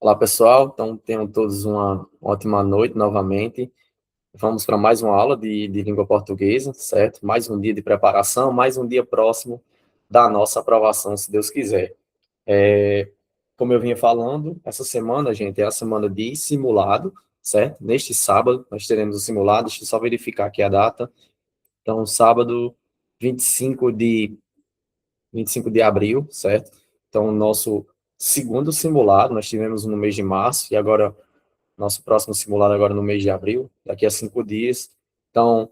Olá, pessoal. Então, tenham todos uma ótima noite novamente. Vamos para mais uma aula de língua portuguesa, certo? Mais um dia de preparação, mais um dia próximo da nossa aprovação, se Deus quiser. Como eu vinha falando, essa semana, gente, é a semana de simulado, certo? Neste sábado, nós teremos o simulado. Deixa eu só verificar aqui a data. Então, sábado, 25 de abril, certo? Então, nosso segundo simulado, nós tivemos no mês de março, e agora nosso próximo simulado agora no mês de abril, daqui a 5 dias. Então,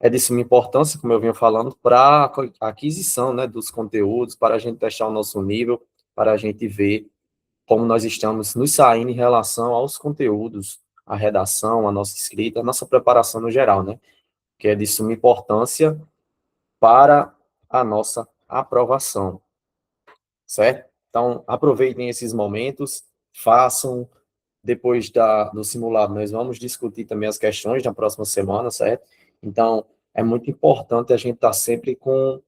é de suma importância, como eu vinha falando, para a aquisição, né, dos conteúdos, para a gente testar o nosso nível, para a gente ver como nós estamos nos saindo em relação aos conteúdos, a redação, a nossa escrita, a nossa preparação no geral, né, que é de suma importância para a nossa aprovação, certo? Então, aproveitem esses momentos, façam. Depois do simulado, nós vamos discutir também as questões na próxima semana, certo? Então, é muito importante a gente estar sempre com o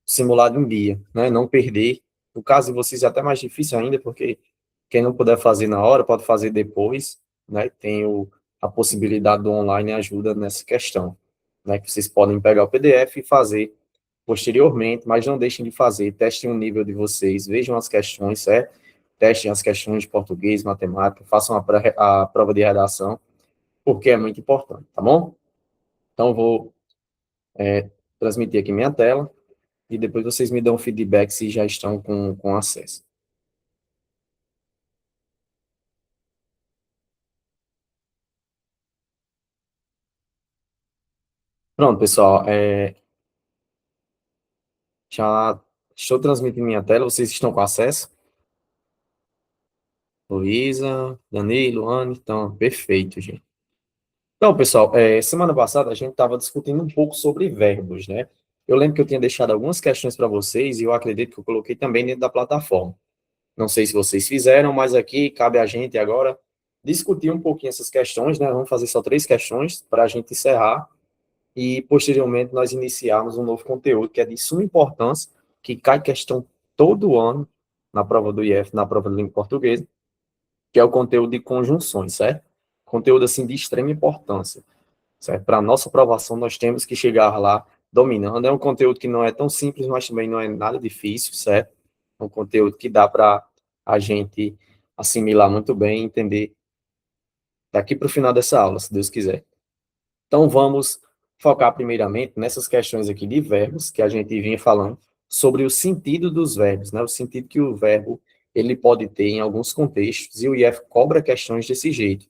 simulado em dia, né? Não perder. No caso de vocês, é até mais difícil ainda, porque quem não puder fazer na hora, pode fazer depois, né? Tem a possibilidade do online ajuda nessa questão, né? Que vocês podem pegar o PDF e fazer posteriormente, mas não deixem de fazer, testem o nível de vocês, vejam as questões, certo? Testem as questões de português, matemática, façam a prova de redação, porque é muito importante, tá bom? Então, vou transmitir aqui minha tela, e depois vocês me dão feedback se já estão com acesso. Pronto, pessoal, já estou transmitindo minha tela, vocês estão com acesso? Luísa, Danilo, Anne, então, perfeito, gente. Então, pessoal, semana passada a gente estava discutindo um pouco sobre verbos, né? Eu lembro que eu tinha deixado algumas questões para vocês e eu acredito que eu coloquei também dentro da plataforma. Não sei se vocês fizeram, mas aqui cabe a gente agora discutir um pouquinho essas questões, né? Vamos fazer só 3 questões para a gente encerrar e, posteriormente, nós iniciarmos um novo conteúdo que é de suma importância, que cai questão todo ano na prova do IF, na prova de língua portuguesa, que é o conteúdo de conjunções, certo? Conteúdo, assim, de extrema importância, certo? Para a nossa aprovação, nós temos que chegar lá dominando. É um conteúdo que não é tão simples, mas também não é nada difícil, certo? É um conteúdo que dá para a gente assimilar muito bem e entender daqui para o final dessa aula, se Deus quiser. Então, vamos focar primeiramente nessas questões aqui de verbos, que a gente vinha falando, sobre o sentido dos verbos, né? O sentido que o verbo ele pode ter em alguns contextos, e o IF cobra questões desse jeito.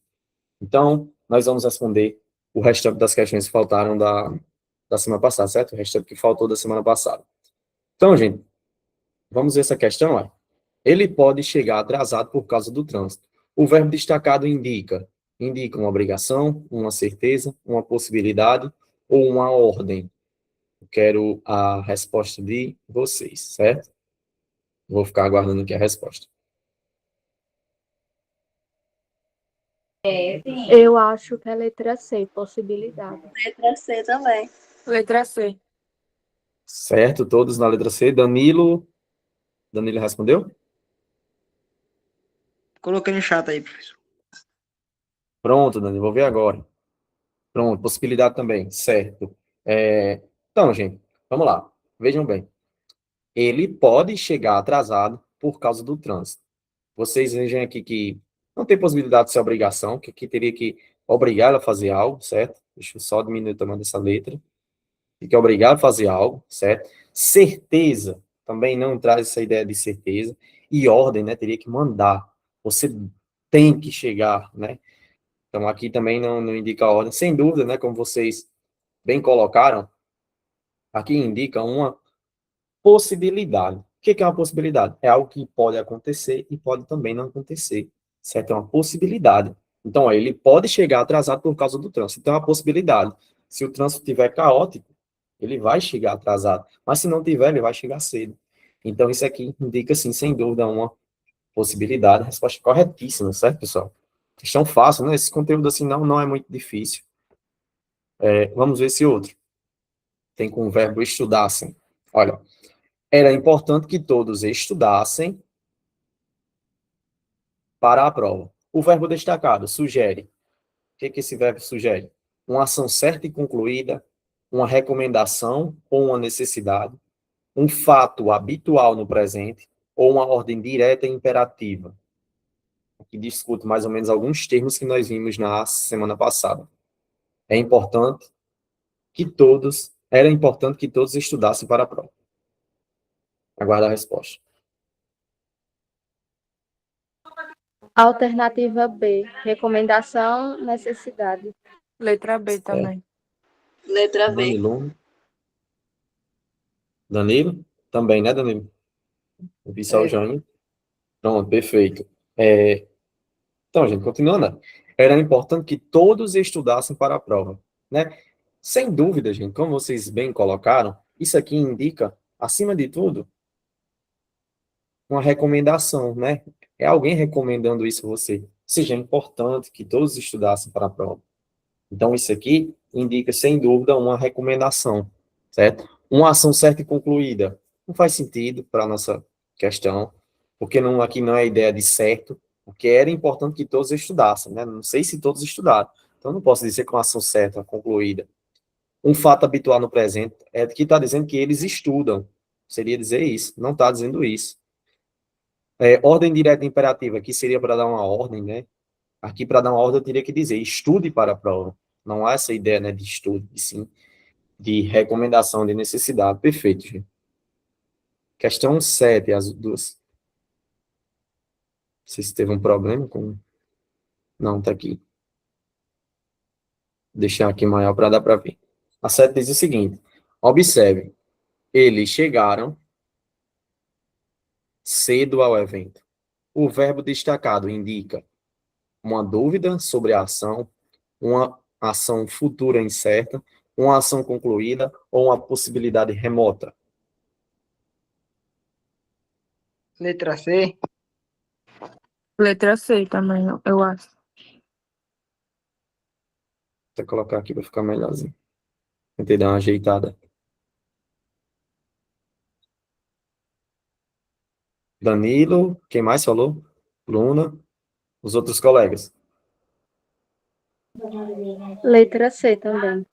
Então, nós vamos responder o restante das questões que faltaram da semana passada, certo? O restante que faltou da semana passada. Então, gente, vamos ver essa questão, ó. Ele pode chegar atrasado por causa do trânsito. O verbo destacado indica uma obrigação, uma certeza, uma possibilidade ou uma ordem. Eu quero a resposta de vocês, certo? Vou ficar aguardando aqui a resposta. Eu acho que é letra C, possibilidade. Letra C também. Letra C. Certo, todos na letra C. Danilo respondeu? Coloquei no chat aí, professor. Pronto, Danilo, vou ver agora. Pronto, possibilidade também, certo. Então, gente, vamos lá. Vejam bem. Ele pode chegar atrasado por causa do trânsito. Vocês vejam aqui que não tem possibilidade de ser obrigação, que aqui teria que obrigar ela a fazer algo, certo? Deixa eu só diminuir o tamanho dessa letra. Fica obrigado a fazer algo, certo? Certeza, também não traz essa ideia de certeza. E ordem, né? Teria que mandar. Você tem que chegar, né? Então, aqui também não indica a ordem. Sem dúvida, né? Como vocês bem colocaram, aqui indica uma possibilidade. O que é uma possibilidade? É algo que pode acontecer e pode também não acontecer, certo? É uma possibilidade. Então, ó, ele pode chegar atrasado por causa do trânsito. Então, é uma possibilidade. Se o trânsito estiver caótico, ele vai chegar atrasado. Mas se não tiver, ele vai chegar cedo. Então, isso aqui indica, sim, sem dúvida, uma possibilidade. Resposta corretíssima, certo, pessoal? Questão fácil, né? Esse conteúdo, assim, não é muito difícil. Vamos ver esse outro. Tem com o verbo estudassem. Olha, era importante que todos estudassem para a prova. O verbo destacado sugere. O que esse verbo sugere? Uma ação certa e concluída, uma recomendação ou uma necessidade, um fato habitual no presente ou uma ordem direta e imperativa. Aqui discute mais ou menos alguns termos que nós vimos na semana passada. Era importante que todos estudassem para a prova. Aguardo a resposta. Alternativa B, recomendação, necessidade. Letra B também. Letra B. Danilo? Também, né, Danilo? Eu vi só o Jânio. Pronto, perfeito. Então, gente, continuando. Era importante que todos estudassem para a prova, né? Sem dúvida, gente, como vocês bem colocaram, isso aqui indica, acima de tudo, uma recomendação, né? É alguém recomendando isso a você. Ou seja, é importante que todos estudassem para a prova. Então, isso aqui indica, sem dúvida, uma recomendação, certo? Uma ação certa e concluída. Não faz sentido para a nossa questão, porque aqui não é ideia de certo, porque era importante que todos estudassem, né? Não sei se todos estudaram. Então, não posso dizer que uma ação certa, concluída. Um fato habitual no presente é que está dizendo que eles estudam. Seria dizer isso. Não está dizendo isso. Ordem direta imperativa, aqui seria para dar uma ordem, né? Aqui, para dar uma ordem, eu teria que dizer, estude para a prova. Não há essa ideia, né, de estudo, e sim de recomendação, de necessidade. Perfeito, gente. Questão 7, as duas. Não sei se teve um problema com... Não, tá aqui. Vou deixar aqui maior para dar para ver. A 7 diz o seguinte, observe, eles chegaram cedo ao evento. O verbo destacado indica uma dúvida sobre a ação, uma ação futura incerta, uma ação concluída ou uma possibilidade remota. Letra C. Letra C também, eu acho. Vou colocar aqui para ficar melhorzinho. Tentei dar uma ajeitada. Danilo, quem mais falou? Bruna, os outros colegas. Letra C também.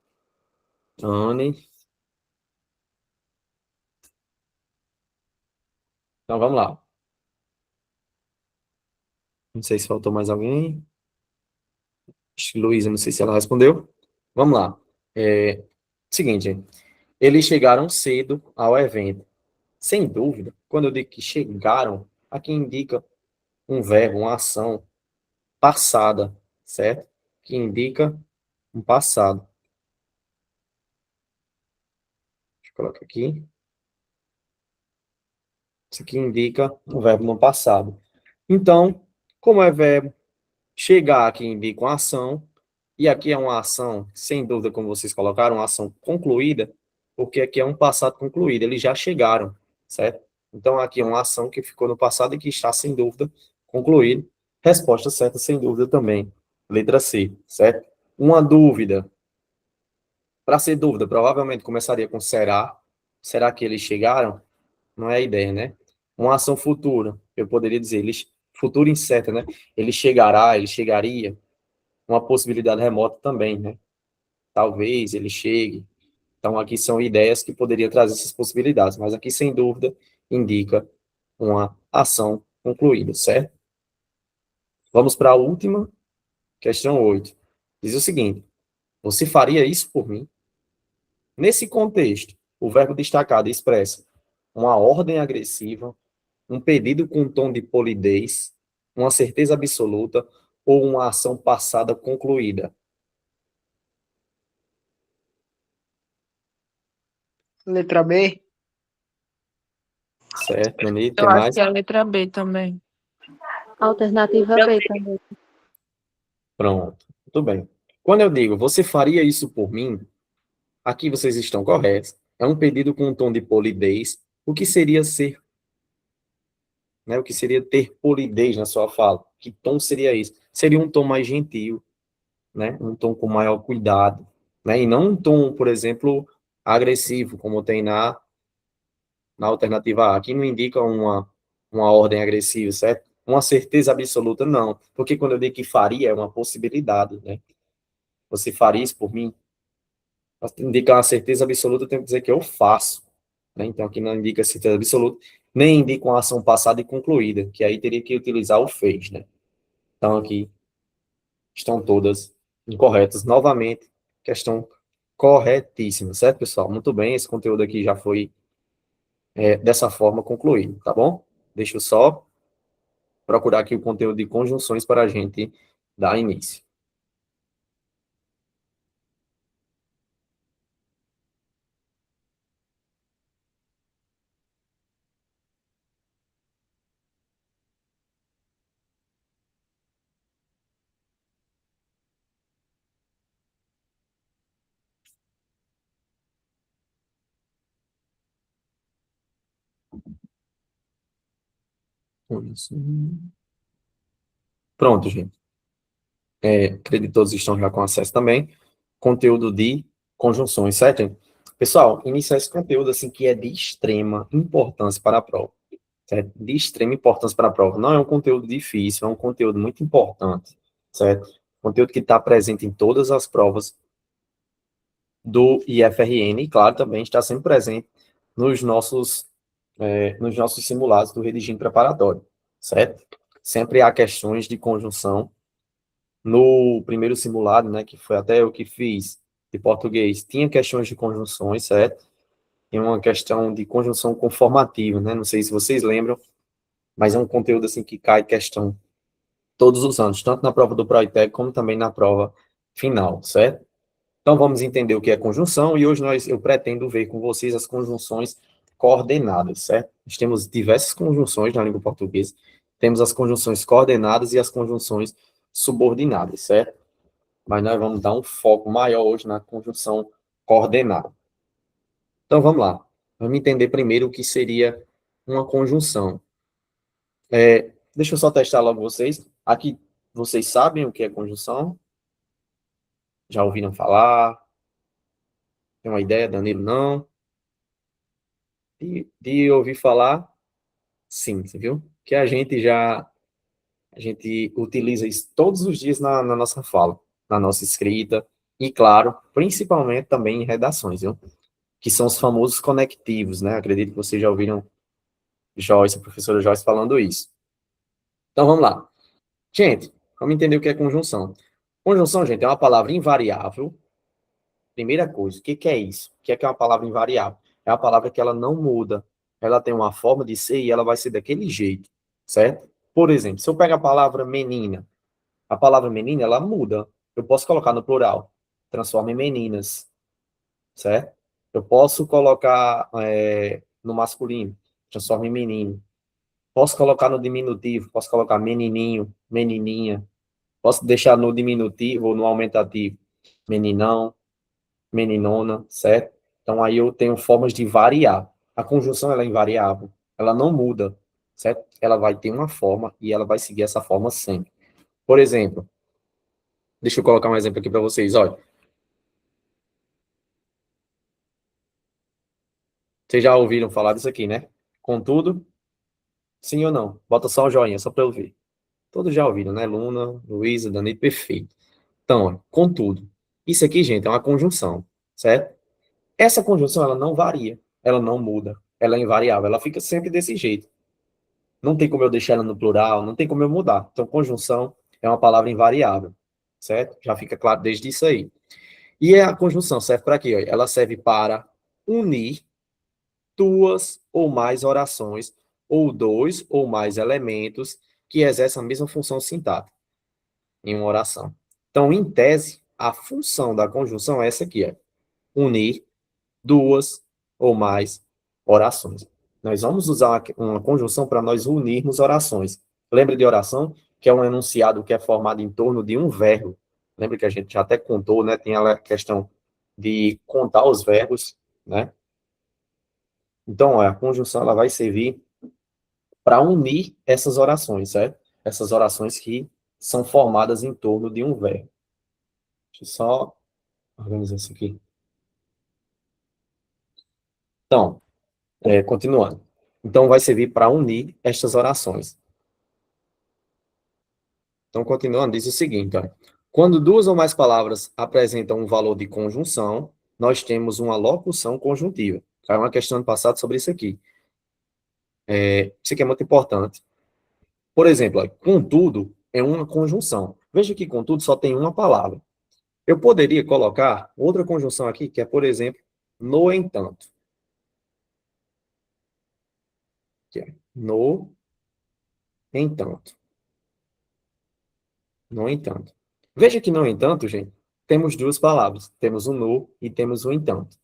Anne. Então, vamos lá. Não sei se faltou mais alguém. Acho que Luísa, não sei se ela respondeu. Vamos lá. Seguinte, gente. Eles chegaram cedo ao evento. Sem dúvida, quando eu digo que chegaram, aqui indica um verbo, uma ação passada, certo? Que indica um passado. Deixa eu colocar aqui. Isso aqui indica o verbo no passado. Então, como é verbo, chegar aqui indica uma ação, e aqui é uma ação, sem dúvida, como vocês colocaram, uma ação concluída, porque aqui é um passado concluído, eles já chegaram, certo? Então, aqui é uma ação que ficou no passado e que está, sem dúvida, concluída. Resposta certa, sem dúvida, também. Letra C, certo? Uma dúvida. Para ser dúvida, provavelmente começaria com será. Será que eles chegaram? Não é a ideia, né? Uma ação futura, eu poderia dizer, futuro incerto, né? Ele chegará, ele chegaria. Uma possibilidade remota também, né? Talvez ele chegue. Então, aqui são ideias que poderiam trazer essas possibilidades, mas aqui, sem dúvida, indica uma ação concluída, certo? Vamos para a última, questão 8. Diz o seguinte, você faria isso por mim? Nesse contexto, o verbo destacado expressa uma ordem agressiva, um pedido com um tom de polidez, uma certeza absoluta ou uma ação passada concluída. Letra B. Certo, Danilo, tem Eu acho mais? que é a letra B também. Alternativa B também. Pronto, tudo bem. Quando eu digo, você faria isso por mim? Aqui vocês estão corretos. É um pedido com um tom de polidez. O que seria ser? Né? O que seria ter polidez na sua fala? Que tom seria isso? Seria um tom mais gentil, né? Um tom com maior cuidado, né? E não um tom, por exemplo, agressivo, como tem na alternativa A. Aqui não indica uma ordem agressiva, certo? Uma certeza absoluta, não. Porque quando eu digo que faria, é uma possibilidade, né? Você faria isso por mim? Indica uma certeza absoluta, eu tenho que dizer que eu faço, né? Então, aqui não indica certeza absoluta, nem indica uma ação passada e concluída, que aí teria que utilizar o fez, né? Então, aqui estão todas incorretas. Novamente, questão corretíssima, certo, pessoal? Muito bem, esse conteúdo aqui já foi dessa forma concluído, tá bom? Deixa eu só procurar aqui o conteúdo de conjunções para a gente dar início. Pronto, gente. Acredito que todos estão já com acesso também. Conteúdo de conjunções, certo, gente? Pessoal, iniciar esse conteúdo assim que é de extrema importância para a prova, certo? De extrema importância para a prova. Não é um conteúdo difícil, é um conteúdo muito importante, certo? Conteúdo que está presente em todas as provas do IFRN e, claro, também está sempre presente nos nossos simulados do Redigir Preparatório, certo? Sempre há questões de conjunção. No primeiro simulado, né, que foi até eu que fiz, de português, tinha questões de conjunções, certo? Tem uma questão de conjunção conformativa, né? Não sei se vocês lembram, mas é um conteúdo assim que cai questão todos os anos, tanto na prova do ProITEC como também na prova final, certo? Então vamos entender o que é conjunção e hoje eu pretendo ver com vocês as conjunções coordenadas, certo? Nós temos diversas conjunções na língua portuguesa. Temos as conjunções coordenadas e as conjunções subordinadas, certo? Mas nós vamos dar um foco maior hoje na conjunção coordenada. Então vamos lá. Vamos entender primeiro o que seria uma conjunção. Deixa eu só testar logo vocês. Aqui, vocês sabem o que é conjunção? Já ouviram falar? Tem uma ideia, Danilo? Não? De ouvir falar? Sim, você viu? Que a gente utiliza isso todos os dias na nossa fala, na nossa escrita, e claro, principalmente também em redações, viu? Que são os famosos conectivos, né? Acredito que vocês já ouviram Joyce, a professora Joyce falando isso. Então, vamos lá. Gente, vamos entender o que é conjunção. Conjunção, gente, é uma palavra invariável. Primeira coisa, o que que é isso? O que é uma palavra invariável? É uma palavra que ela não muda. Ela tem uma forma de ser e ela vai ser daquele jeito, certo? Por exemplo, se eu pego a palavra menina, ela muda. Eu posso colocar no plural, transforma em meninas, certo? Eu posso colocar no masculino, transforma em menino. Posso colocar no diminutivo, posso colocar menininho, menininha. Posso deixar no diminutivo ou no aumentativo, meninão, meninona, certo? Então, aí eu tenho formas de variar. A conjunção, ela é invariável, ela não muda, certo? Ela vai ter uma forma e ela vai seguir essa forma sempre. Por exemplo, deixa eu colocar um exemplo aqui para vocês, olha. Vocês já ouviram falar disso aqui, né? Contudo, sim ou não? Bota só um joinha, só para eu ver. Todos já ouviram, né? Luna, Luísa, Dani, perfeito. Então, ó, contudo, isso aqui, gente, é uma conjunção, certo? Essa conjunção, ela não varia, ela não muda, ela é invariável, ela fica sempre desse jeito. Não tem como eu deixar ela no plural, não tem como eu mudar. Então, conjunção é uma palavra invariável, certo? Já fica claro desde isso aí. E a conjunção serve para quê? Ela serve para unir duas ou mais orações ou dois ou mais elementos que exercem a mesma função sintática em uma oração. Então, em tese, a função da conjunção é essa aqui, unir duas ou mais orações. Nós vamos usar uma conjunção para nós unirmos orações. Lembra de oração? Que é um enunciado que é formado em torno de um verbo. Lembra que a gente já até contou, né? Tem a questão de contar os verbos, né? Então, ó, a conjunção ela vai servir para unir essas orações, certo? Essas orações que são formadas em torno de um verbo. Deixa eu só organizar isso aqui. Então, continuando. Então, vai servir para unir estas orações. Então, continuando, diz o seguinte, ó. Quando duas ou mais palavras apresentam um valor de conjunção, nós temos uma locução conjuntiva. Caiu uma questão no passado sobre isso aqui. Isso aqui é muito importante. Por exemplo, ó, contudo é uma conjunção. Veja que contudo só tem uma palavra. Eu poderia colocar outra conjunção aqui, que é, por exemplo, no entanto. Que é no entanto. No entanto. Veja que, no entanto, gente, temos duas palavras. Temos o no e temos o entanto.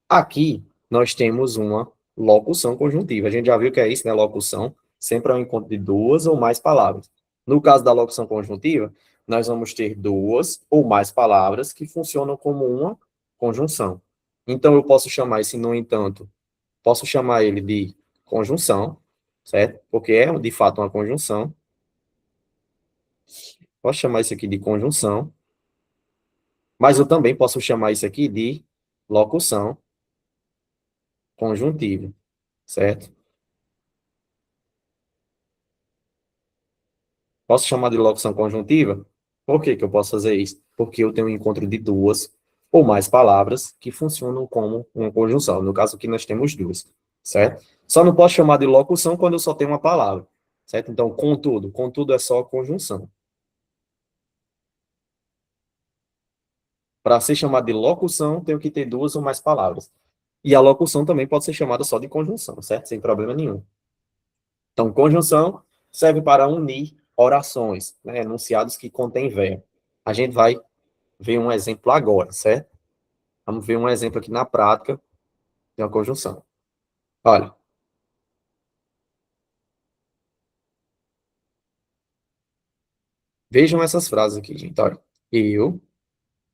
Aqui, nós temos uma locução conjuntiva. A gente já viu que é isso, né? Locução sempre é um encontro de duas ou mais palavras. No caso da locução conjuntiva, nós vamos ter duas ou mais palavras que funcionam como uma conjunção. Então, eu posso chamar esse no entanto, posso chamar ele de conjunção, certo? Porque é, de fato, uma conjunção. Posso chamar isso aqui de conjunção, mas eu também posso chamar isso aqui de locução conjuntiva, certo? Posso chamar de locução conjuntiva? Por que que eu posso fazer isso? Porque eu tenho um encontro de duas ou mais palavras que funcionam como uma conjunção. No caso aqui nós temos duas, certo? Só não posso chamar de locução quando eu só tenho uma palavra, certo? Então, contudo é só conjunção. Para ser chamado de locução, tenho que ter duas ou mais palavras. E a locução também pode ser chamada só de conjunção, certo? Sem problema nenhum. Então, conjunção serve para unir orações, né? Enunciados que contêm verbo. A gente vai ver um exemplo agora, certo? Vamos ver um exemplo aqui na prática de uma conjunção. Olha. Vejam essas frases aqui, gente. Olha. Eu,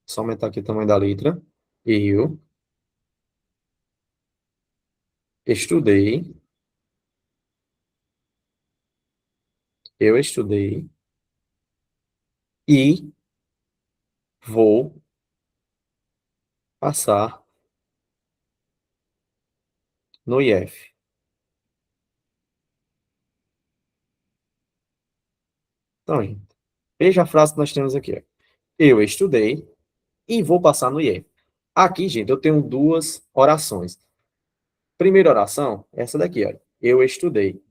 só aumentar aqui o tamanho da letra. Eu estudei. Eu estudei. E vou passar no IF. Então, gente, veja a frase que nós temos aqui. Ó. Eu estudei e vou passar no IF. Aqui, gente, eu tenho duas orações. Primeira oração, essa daqui, ó. Eu estudei.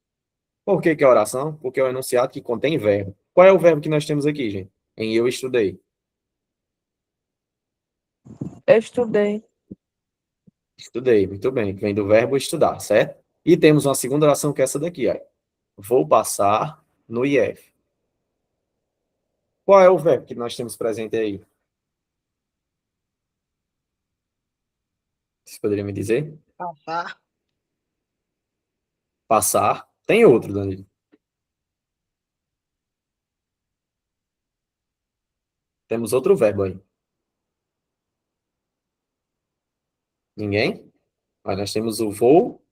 Por que que é oração? Porque é um enunciado que contém verbo. Qual é o verbo que nós temos aqui, gente? Em eu estudei. Estudei. Estudei, muito bem. Vem do verbo estudar, certo? E temos uma segunda oração que é essa daqui, ó. Vou passar no IF. Qual é o verbo que nós temos presente aí? Vocês poderiam me dizer? Passar. Passar. Tem outro, Danilo. Temos outro verbo aí. Ninguém? Mas nós temos o vou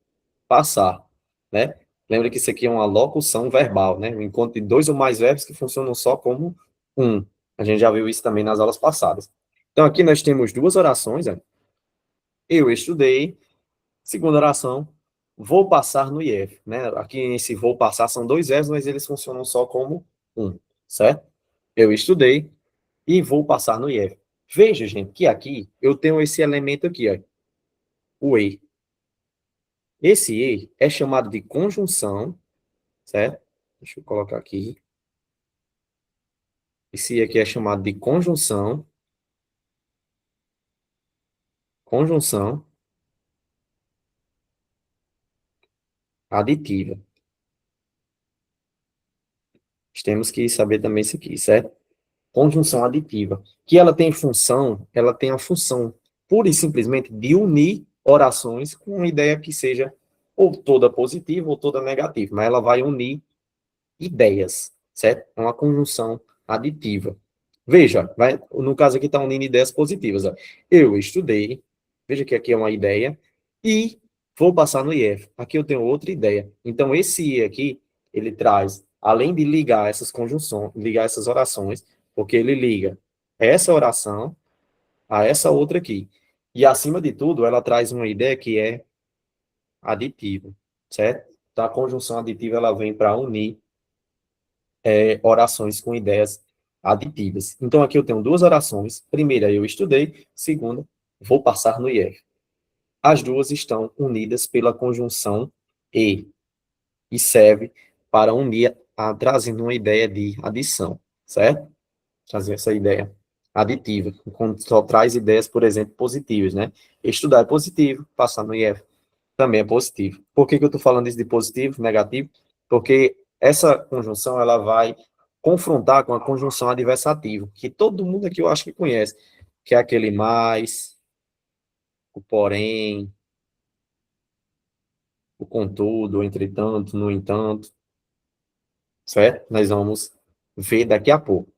passar, né? Lembra que isso aqui é uma locução verbal, né? Um encontro de dois ou mais verbos que funcionam só como um. A gente já viu isso também nas aulas passadas. Então, aqui nós temos duas orações. Ó. Eu estudei. Segunda oração. Vou passar no IF, né? Aqui esse vou passar são dois verbos, mas eles funcionam só como um, certo? Eu estudei e vou passar no IF. Veja, gente, que aqui eu tenho esse elemento aqui, ó. O E. Esse E é chamado de conjunção, certo? Deixa eu colocar aqui. Esse E aqui é chamado de conjunção. Conjunção aditiva. Temos que saber também isso aqui, certo? Conjunção aditiva. Que ela tem a função pura e simplesmente de unir orações com uma ideia que seja ou toda positiva ou toda negativa, mas ela vai unir ideias, certo? É uma conjunção aditiva. Veja, no caso aqui está unindo ideias positivas. Ó. Eu estudei, veja que aqui é uma ideia, e vou passar no IF. Aqui eu tenho outra ideia. Então, esse I aqui, ele traz, além de ligar essas conjunções, ligar essas orações, porque ele liga essa oração a essa outra aqui. E, acima de tudo, ela traz uma ideia que é aditiva, certo? Então, a conjunção aditiva, ela vem para unir orações com ideias aditivas. Então, aqui eu tenho duas orações. Primeira, eu estudei. Segunda, vou passar no IF. As duas estão unidas pela conjunção e serve para unir, trazendo uma ideia de adição, certo? Trazer essa ideia aditiva, quando só traz ideias, por exemplo, positivas, né? Estudar é positivo, passar no IF também é positivo. Por que eu estou falando isso de positivo, negativo? Porque essa conjunção, ela vai confrontar com a conjunção adversativa, que todo mundo aqui eu acho que conhece, que é aquele mais, o porém, o contudo, o entretanto, no entanto, certo? Nós vamos ver daqui a pouco.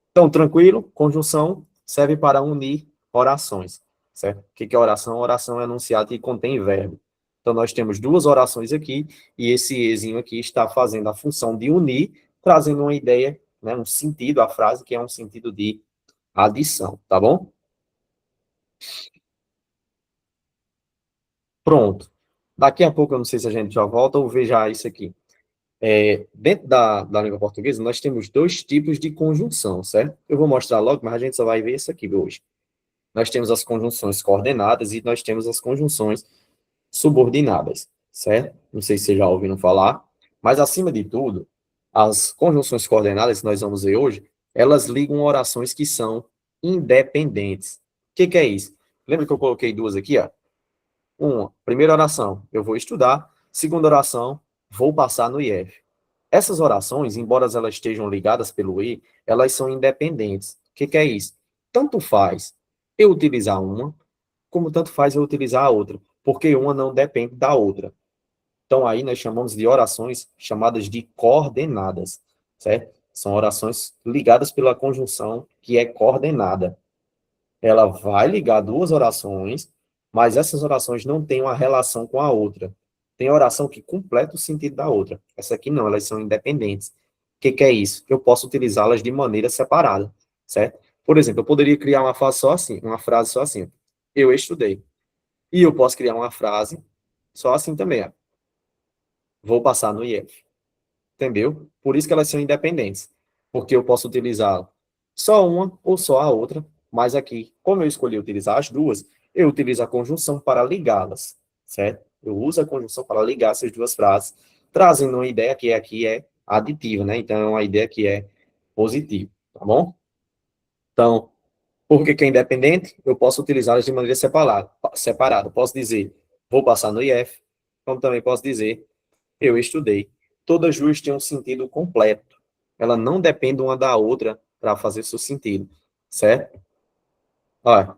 Então, tranquilo, conjunção serve para unir orações, certo? O que é oração? Oração é enunciado que contém verbo. Então, nós temos duas orações aqui, e esse ezinho aqui está fazendo a função de unir, trazendo uma ideia, né, um sentido à frase, que é um sentido de adição, tá bom? Pronto. Daqui a pouco, eu não sei se a gente já volta ou veja isso aqui. Dentro da língua portuguesa, nós temos dois tipos de conjunção, certo? Eu vou mostrar logo, mas a gente só vai ver isso aqui hoje. Nós temos as conjunções coordenadas e nós temos as conjunções subordinadas, certo? Não sei se vocês já ouviram falar, mas acima de tudo, as conjunções coordenadas que nós vamos ver hoje, elas ligam orações que são independentes. O que é isso? Lembra que eu coloquei duas aqui, ó? Uma, primeira oração, eu vou estudar. Segunda oração, vou passar no IF. Essas orações, embora elas estejam ligadas pelo E, elas são independentes. O que é isso? Tanto faz eu utilizar uma, como tanto faz eu utilizar a outra, porque uma não depende da outra. Então, aí nós chamamos de orações chamadas de coordenadas, certo? São orações ligadas pela conjunção que é coordenada. Ela vai ligar duas orações, mas essas orações não têm uma relação com a outra. Tem oração que completa o sentido da outra. Essa aqui não, elas são independentes. O que é isso? Eu posso utilizá-las de maneira separada, certo? Por exemplo, eu poderia criar uma frase só assim. Eu estudei. E eu posso criar uma frase só assim também, ó. Vou passar no IF. Entendeu? Por isso que elas são independentes. Porque eu posso utilizar só uma ou só a outra, mas aqui, como eu escolhi utilizar as duas, eu utilizo a conjunção para ligá-las, certo? Eu uso a conjunção para ligar essas duas frases, trazendo uma ideia que aqui é aditiva, né? Então, é uma ideia que é positiva, tá bom? Então, por que é independente? Eu posso utilizá-las de maneira separada. Posso dizer, vou passar no IF, como também posso dizer, eu estudei. Todas duas têm um sentido completo. Ela não depende uma da outra para fazer seu sentido, certo? Olha,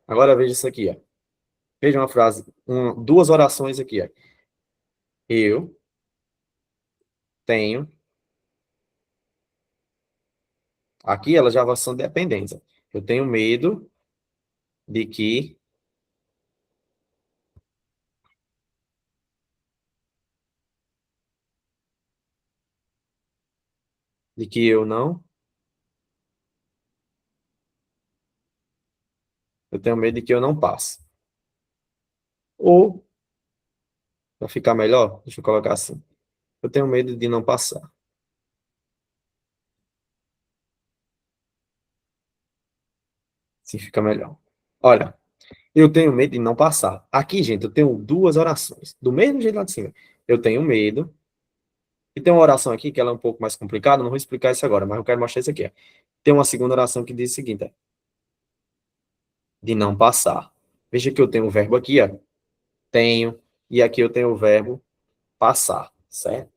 agora veja isso aqui, ó. Veja uma frase, duas orações aqui, ó. Eu tenho. Aqui elas já são dependentes. Eu tenho medo de que eu não. Eu tenho medo de que eu não passe. Ou, para ficar melhor, deixa eu colocar assim. Eu tenho medo de não passar. Assim fica melhor. Olha, eu tenho medo de não passar. Aqui, gente, eu tenho duas orações. Do mesmo jeito lá de cima. Eu tenho medo. E tem uma oração aqui que ela é um pouco mais complicada. Não vou explicar isso agora, mas eu quero mostrar isso aqui. Ó. Tem uma segunda oração que diz o seguinte. Ó, de não passar. Veja que eu tenho o verbo aqui, ó. Tenho. E aqui eu tenho o verbo passar. Certo?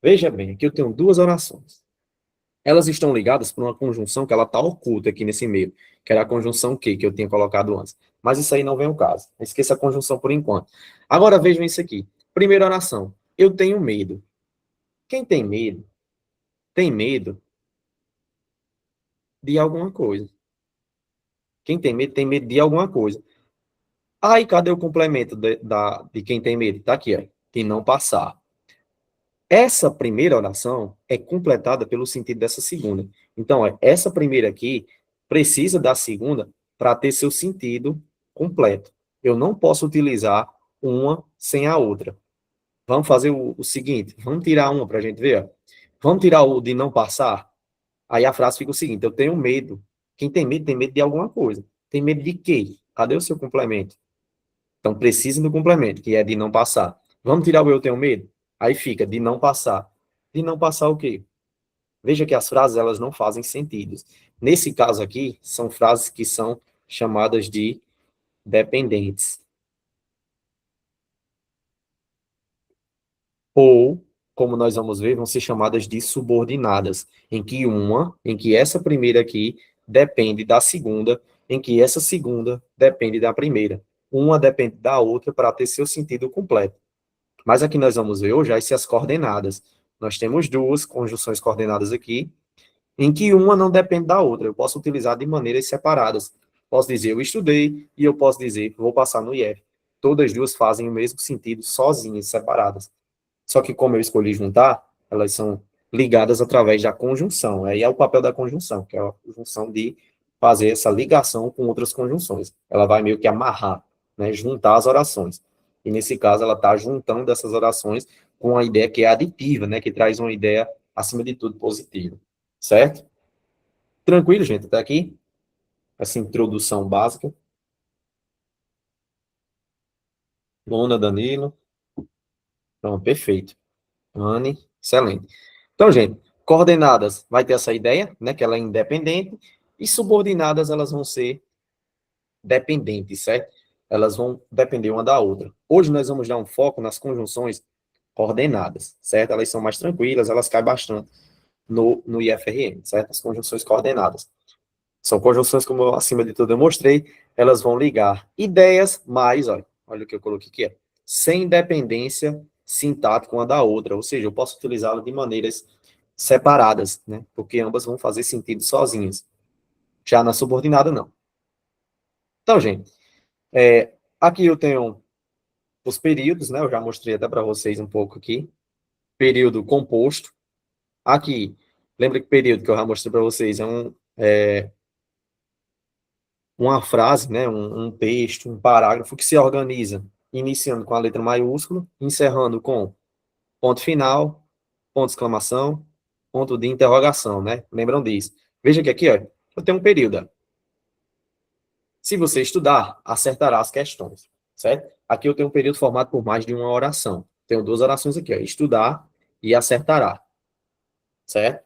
Veja bem, aqui eu tenho duas orações. Elas estão ligadas por uma conjunção que ela está oculta aqui nesse meio, que era a conjunção que eu tinha colocado antes. Mas isso aí não vem ao caso. Esqueça a conjunção por enquanto. Agora vejam isso aqui. Primeira oração. Eu tenho medo. Quem tem medo de alguma coisa. Quem tem medo de alguma coisa. Aí, cadê o complemento de quem tem medo? Está aqui, ó. De não passar. Essa primeira oração é completada pelo sentido dessa segunda. Então, essa primeira aqui precisa da segunda para ter seu sentido completo. Eu não posso utilizar uma sem a outra. Vamos fazer o seguinte, vamos tirar uma para a gente ver. Ó. Vamos tirar o de não passar? Aí a frase fica o seguinte: eu tenho medo. Quem tem medo de alguma coisa. Tem medo de quê? Cadê o seu complemento? Então, precisa do complemento, que é de não passar. Vamos tirar o eu tenho medo? Aí fica de não passar. De não passar o quê? Veja que as frases, elas não fazem sentido. Nesse caso aqui, são frases que são chamadas de dependentes. Ou, como nós vamos ver, vão ser chamadas de subordinadas, em que essa primeira aqui depende da segunda, em que essa segunda depende da primeira. Uma depende da outra para ter seu sentido completo. Mas aqui nós vamos ver hoje as coordenadas. Nós temos duas conjunções coordenadas aqui, em que uma não depende da outra. Eu posso utilizar de maneiras separadas. Posso dizer eu estudei e eu posso dizer vou passar no IF. Todas as duas fazem o mesmo sentido sozinhas, separadas. Só que como eu escolhi juntar, elas são ligadas através da conjunção. Aí é o papel da conjunção, que é a conjunção de fazer essa ligação com outras conjunções. Ela vai meio que amarrar, né, juntar as orações. E nesse caso ela está juntando essas orações com a ideia que é aditiva, né, que traz uma ideia, acima de tudo, positiva. Certo? Tranquilo, gente, até aqui? Essa introdução básica. Luna, Danilo. Então, perfeito. Anne, excelente. Então, gente, coordenadas vai ter essa ideia, né, que ela é independente, e subordinadas elas vão ser dependentes, certo? Elas vão depender uma da outra. Hoje nós vamos dar um foco nas conjunções coordenadas, certo? Elas são mais tranquilas, elas caem bastante no IFRN, certo? As conjunções coordenadas. São conjunções, como eu, acima de tudo eu mostrei, elas vão ligar ideias mais, olha o que eu coloquei aqui, sem dependência sintática uma da outra, ou seja, eu posso utilizá-la de maneiras separadas, né? Porque ambas vão fazer sentido sozinhas. Já na subordinada, não. Então, gente, aqui eu tenho os períodos, né? Eu já mostrei até para vocês um pouco aqui. Período composto. Aqui, lembra que período que eu já mostrei para vocês uma frase, né, um texto, um parágrafo que se organiza iniciando com a letra maiúscula, encerrando com ponto final, ponto de exclamação, ponto de interrogação, né? Lembram disso? Veja que aqui, ó, eu tenho um período. Ó. Se você estudar, acertará as questões, certo? Aqui eu tenho um período formado por mais de uma oração. Tenho duas orações aqui, ó, estudar e acertará, certo?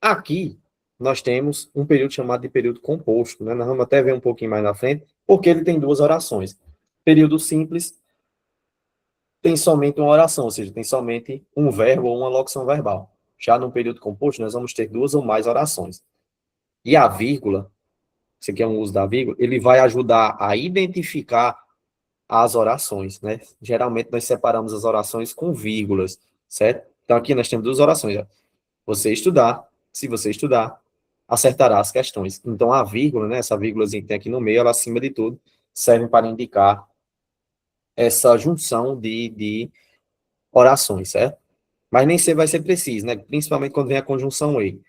Aqui, nós temos um período chamado de período composto, né? Nós vamos até ver um pouquinho mais na frente, porque ele tem duas orações. Período simples tem somente uma oração, ou seja, tem somente um verbo ou uma locução verbal. Já no período composto, nós vamos ter duas ou mais orações. E a vírgula, isso aqui é um uso da vírgula, ele vai ajudar a identificar as orações, né? Geralmente nós separamos as orações com vírgulas, certo? Então aqui nós temos duas orações, ó. Você estudar, se você estudar, acertará as questões. Então, a vírgula, né, essa vírgulazinha que tem aqui no meio, ela, acima de tudo, serve para indicar essa junção de orações, certo? Mas nem sempre vai ser preciso, né? Principalmente quando vem a conjunção e.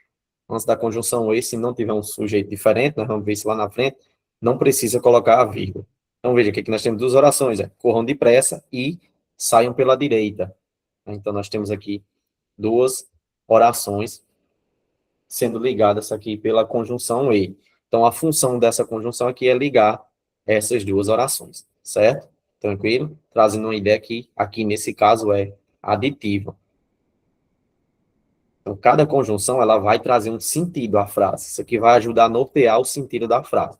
Antes da conjunção e, se não tiver um sujeito diferente, nós vamos ver isso lá na frente, não precisa colocar a vírgula. Então, veja que aqui nós temos duas orações, corram depressa e saiam pela direita. Então, nós temos aqui duas orações sendo ligadas aqui pela conjunção e. Então, a função dessa conjunção aqui é ligar essas duas orações, certo? Tranquilo? Trazendo uma ideia que aqui nesse caso é aditiva. Então, cada conjunção ela vai trazer um sentido à frase. Isso aqui vai ajudar a nortear o sentido da frase,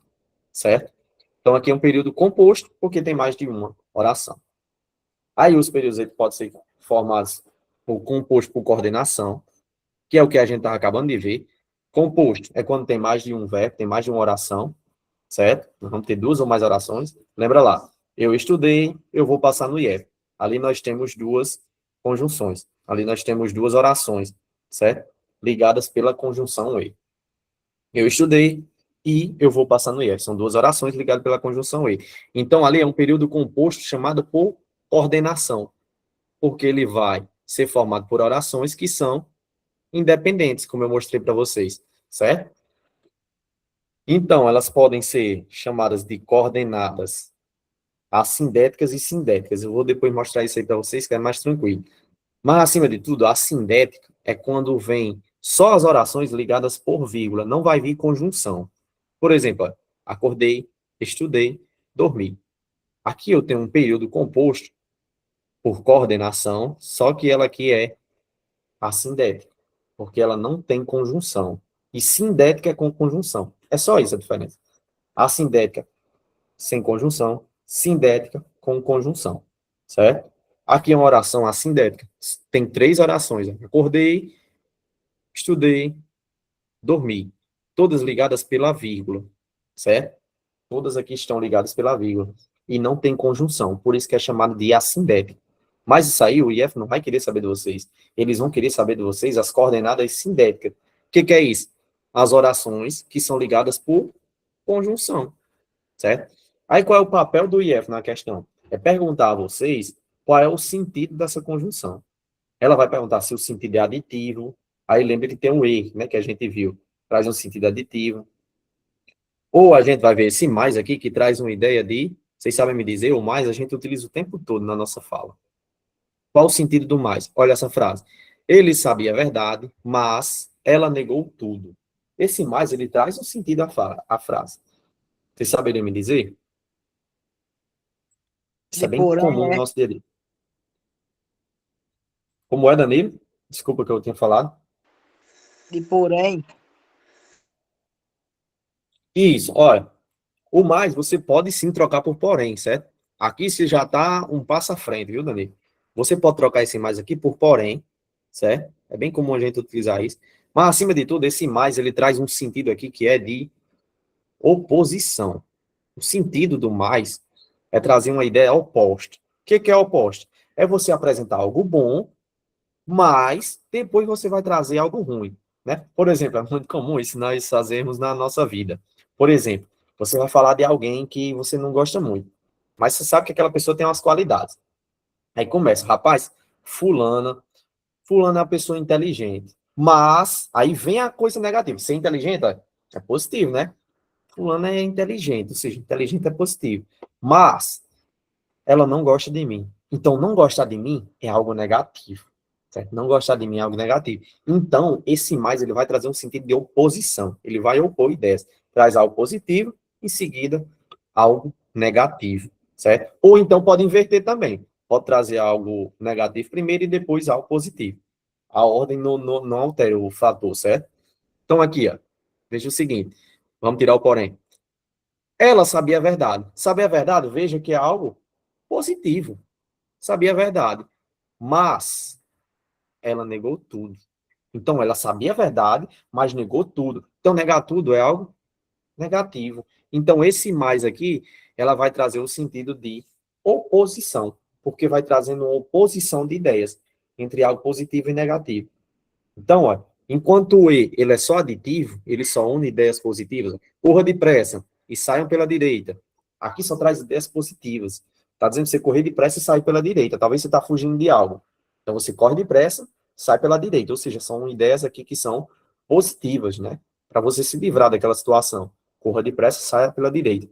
certo? Então, aqui é um período composto, porque tem mais de uma oração. Aí, os períodos podem ser formados por composto por coordenação, que é o que a gente está acabando de ver. Composto é quando tem mais de um verbo, tem mais de uma oração, certo? Nós vamos ter duas ou mais orações. Lembra lá, eu estudei, eu vou passar no IF. Ali nós temos duas conjunções. Ali nós temos duas orações, certo? Ligadas pela conjunção e. Eu estudei e eu vou passar no IF. São duas orações ligadas pela conjunção e. Então, ali é um período composto chamado por coordenação, porque ele vai ser formado por orações que são independentes, como eu mostrei para vocês, certo? Então, elas podem ser chamadas de coordenadas assindéticas e sindéticas. Eu vou depois mostrar isso aí para vocês, que é mais tranquilo. Mas, acima de tudo, a sindética é quando vem só as orações ligadas por vírgula, não vai vir conjunção. Por exemplo, ó, acordei, estudei, dormi. Aqui eu tenho um período composto por coordenação, só que ela aqui é assindética, porque ela não tem conjunção. E sindética é com conjunção. É só isso a diferença. Assindética sem conjunção, sindética com conjunção, certo? Aqui é uma oração assindética. Tem 3 orações. Acordei, estudei, dormi. Todas ligadas pela vírgula, certo? Todas aqui estão ligadas pela vírgula. E não tem conjunção. Por isso que é chamado de assindética. Mas isso aí o IF não vai querer saber de vocês. Eles vão querer saber de vocês as coordenadas sindéticas. O que é isso? As orações que são ligadas por conjunção, certo? Aí qual é o papel do IF na questão? É perguntar a vocês qual é o sentido dessa conjunção. Ela vai perguntar se o sentido é aditivo. Aí lembra que tem um E, né, que a gente viu. Traz um sentido aditivo. Ou a gente vai ver esse mais aqui, que traz uma ideia de... Vocês sabem me dizer, o mais a gente utiliza o tempo todo na nossa fala. Qual o sentido do mais? Olha essa frase. Ele sabia a verdade, mas ela negou tudo. Esse mais, ele traz um sentido à frase. Vocês saberiam me dizer? Isso é De bem porém, comum no é. nosso dia a dia. Como é, Danilo? Desculpa que eu tinha falado. De porém. Isso, olha. O mais, você pode sim trocar por porém, certo? Aqui você já está um passo à frente, viu, Danilo? Você pode trocar esse mais aqui por porém, certo? É bem comum a gente utilizar isso. Mas, acima de tudo, esse mais, ele traz um sentido aqui que é de oposição. O sentido do mais é trazer uma ideia oposta. O que é oposto? É você apresentar algo bom, mas depois você vai trazer algo ruim, né? Por exemplo, é muito comum isso nós fazermos na nossa vida. Por exemplo, você vai falar de alguém que você não gosta muito, mas você sabe que aquela pessoa tem umas qualidades. Aí começa, rapaz, fulana é uma pessoa inteligente, mas aí vem a coisa negativa. Ser inteligente é positivo, né? Fulana é inteligente, ou seja, inteligente é positivo. Mas ela não gosta de mim. Então, não gostar de mim é algo negativo. Certo? Não gostar de mim é algo negativo. Então, esse mais, ele vai trazer um sentido de oposição. Ele vai opor ideias. Traz algo positivo, em seguida, algo negativo. Certo? Ou então pode inverter também. Pode trazer algo negativo primeiro e depois algo positivo. A ordem não altera o fator, certo? Então, aqui, ó, veja o seguinte. Vamos tirar o porém. Ela sabia a verdade. Saber a verdade, veja que é algo positivo. Sabia a verdade. Mas ela negou tudo. Então, ela sabia a verdade, mas negou tudo. Então, negar tudo é algo negativo. Então, esse mais aqui, ela vai trazer o sentido de oposição, porque vai trazendo uma oposição de ideias entre algo positivo e negativo. Então, ó, enquanto o E ele é só aditivo, ele só une ideias positivas, corra depressa e saiam pela direita. Aqui só traz ideias positivas. Está dizendo que você correr depressa e sair pela direita. Talvez você está fugindo de algo. Então, você corre depressa, sai pela direita. Ou seja, são ideias aqui que são positivas, né? Para você se livrar daquela situação. Corra depressa e saia pela direita.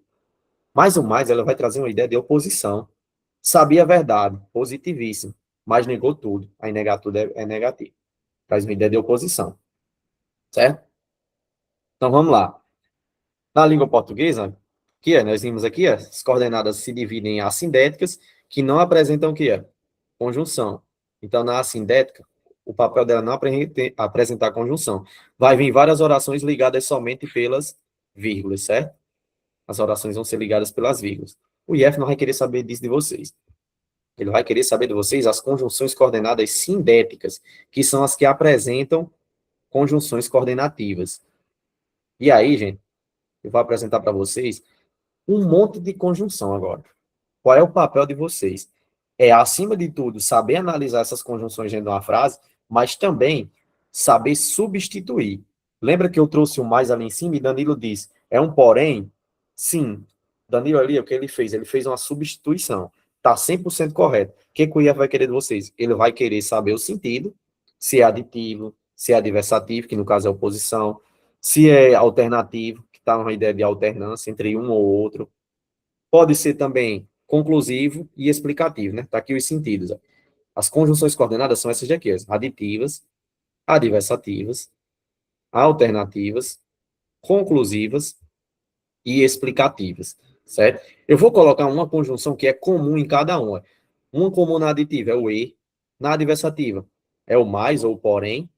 Mais ou mais, ela vai trazer uma ideia de oposição. Sabia a verdade, positivíssimo, mas negou tudo. Aí negar tudo é negativo. Traz uma ideia de oposição. Certo? Então, vamos lá. Na língua portuguesa, que nós vimos aqui, as coordenadas se dividem em assindéticas, que não apresentam o que é? Conjunção. Então, na assindética, o papel dela não apresentar conjunção. Vai vir várias orações ligadas somente pelas vírgulas, certo? As orações vão ser ligadas pelas vírgulas. O IF não vai querer saber disso de vocês. Ele vai querer saber de vocês as conjunções coordenadas sindéticas, que são as que apresentam conjunções coordenativas. E aí, gente, eu vou apresentar para vocês um monte de conjunção agora. Qual é o papel de vocês? É, acima de tudo, saber analisar essas conjunções dentro de uma frase, mas também saber substituir. Lembra que eu trouxe o mais ali em cima e Danilo disse, é um porém? Sim. Danilo ali, o que ele fez? Ele fez uma substituição. Está 100% correto. O que o IF vai querer de vocês? Ele vai querer saber o sentido, se é aditivo, se é adversativo, que no caso é oposição, se é alternativo, que está uma ideia de alternância entre um ou outro. Pode ser também conclusivo e explicativo, né? Tá aqui os sentidos. Ó. As conjunções coordenadas são essas daqui, as aditivas, adversativas, alternativas, conclusivas e explicativas, certo? Eu vou colocar uma conjunção que é comum em cada uma. Uma comum na aditiva é o e, na adversativa é o mais ou porém,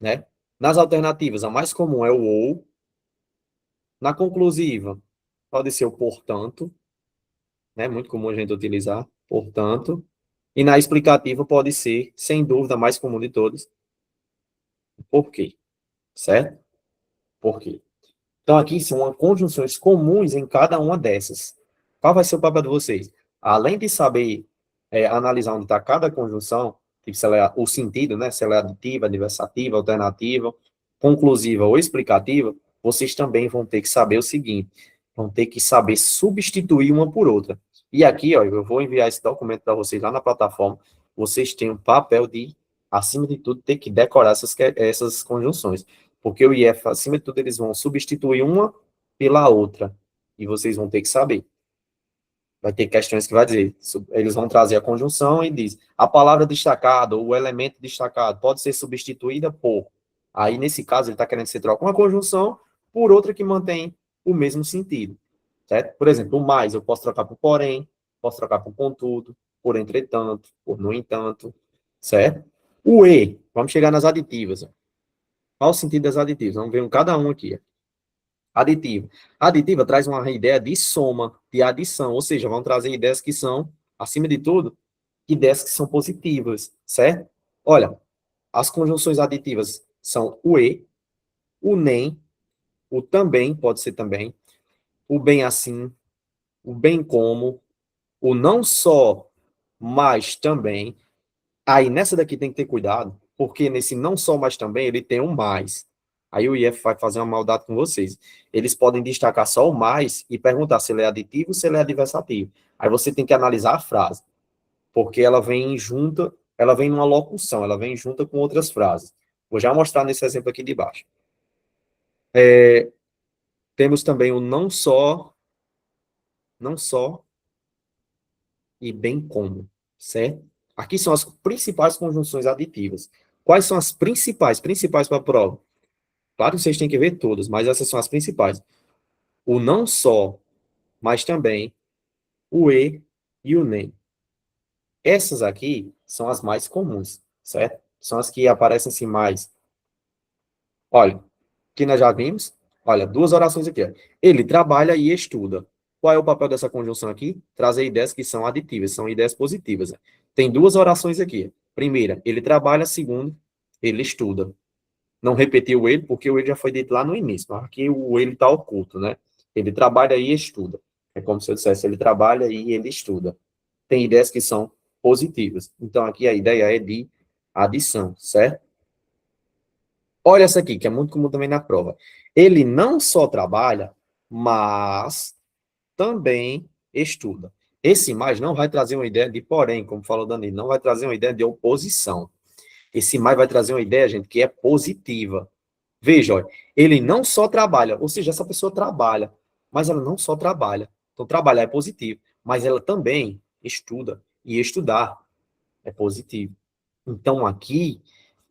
né? Nas alternativas, a mais comum é o ou, na conclusiva pode ser o portanto, né? Muito comum a gente utilizar, portanto, e na explicativa pode ser, sem dúvida, a mais comum de todas, por quê, certo? Por quê? Então, aqui são conjunções comuns em cada uma dessas. Qual vai ser o papel de vocês? Além de saber analisar onde está cada conjunção, tipo, se ela é, o sentido, né? Se ela é aditiva, adversativa, alternativa, conclusiva ou explicativa, vocês também vão ter que saber o seguinte, vão ter que saber substituir uma por outra. E aqui, ó, eu vou enviar esse documento para vocês lá na plataforma, vocês têm o papel de, acima de tudo, ter que decorar essas conjunções. Porque o IF, acima de tudo, eles vão substituir uma pela outra. E vocês vão ter que saber. Vai ter questões que vai dizer, eles vão trazer a conjunção e diz, a palavra destacada ou o elemento destacado pode ser substituída por. Aí, nesse caso, ele está querendo que você troque uma conjunção por outra que mantém o mesmo sentido. Certo? Por exemplo, o mais eu posso trocar por porém, posso trocar por contudo, por entretanto, por no entanto. Certo? O e, vamos chegar nas aditivas. Ó. Qual o sentido das aditivas? Vamos ver um cada um aqui. Aditivo. Aditiva traz uma ideia de soma, de adição, ou seja, vão trazer ideias que são, acima de tudo, ideias que são positivas, certo? Olha, as conjunções aditivas são o e, o nem, o também, pode ser também, o bem assim, o bem como, o não só, mas também. Aí, nessa daqui tem que ter cuidado, porque nesse não só, mas também, ele tem um mais. Aí o IF vai fazer uma maldade com vocês. Eles podem destacar só o mais e perguntar se ele é aditivo ou se ele é adversativo. Aí você tem que analisar a frase, porque ela vem junta, ela vem numa locução, ela vem junta com outras frases. Vou já mostrar nesse exemplo aqui de baixo. Temos também o não só e bem como, certo? Aqui são as principais conjunções aditivas. Quais são as principais para a prova? Claro que vocês têm que ver todas, mas essas são as principais. O não só, mas também o e o nem. Essas aqui são as mais comuns, certo? São as que aparecem assim mais. Olha, que nós já vimos. Olha, duas orações aqui. Ó. Ele trabalha e estuda. Qual é o papel dessa conjunção aqui? Trazer ideias que são aditivas, são ideias positivas. Tem duas orações aqui. Primeira, ele trabalha. Segunda, ele estuda. Não repetir o ele, porque o ele já foi dito lá no início. Mas aqui o ele está oculto, né? Ele trabalha e estuda. É como se eu dissesse, ele trabalha e ele estuda. Tem ideias que são positivas. Então, aqui a ideia é de adição, certo? Olha essa aqui, que é muito comum também na prova. Ele não só trabalha, mas também estuda. Esse mais não vai trazer uma ideia de porém, como falou Danilo, não vai trazer uma ideia de oposição. Esse mais vai trazer uma ideia, gente, que é positiva. Veja, olha, ele não só trabalha, ou seja, essa pessoa trabalha, mas ela não só trabalha. Então, trabalhar é positivo, mas ela também estuda, e estudar é positivo. Então, aqui,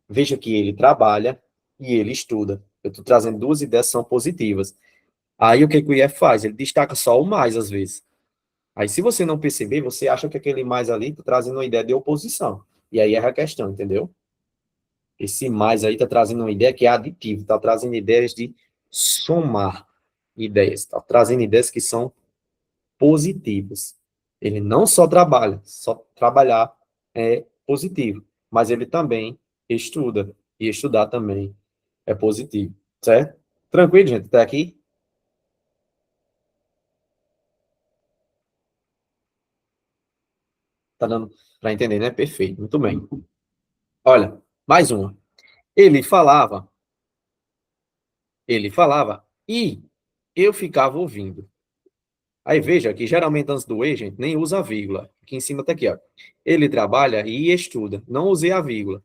veja que ele trabalha e ele estuda. Eu estou trazendo duas ideias que são positivas. Aí, o que o IF faz? Ele destaca só o mais, às vezes. Aí, se você não perceber, você acha que aquele mais ali está trazendo uma ideia de oposição. E aí é a questão, entendeu? Esse mais aí está trazendo uma ideia que é aditiva, está trazendo ideias de somar ideias, está trazendo ideias que são positivas. Ele não só trabalha, só trabalhar é positivo, mas ele também estuda, e estudar também é positivo, certo? Tranquilo, gente, até aqui? Tá dando para entender, né? Perfeito, muito bem. Olha, mais uma. Ele falava, e eu ficava ouvindo. Aí veja que geralmente antes do e, gente, nem usa a vírgula. Aqui em cima tá aqui, ó. Ele trabalha e estuda. Não usei a vírgula.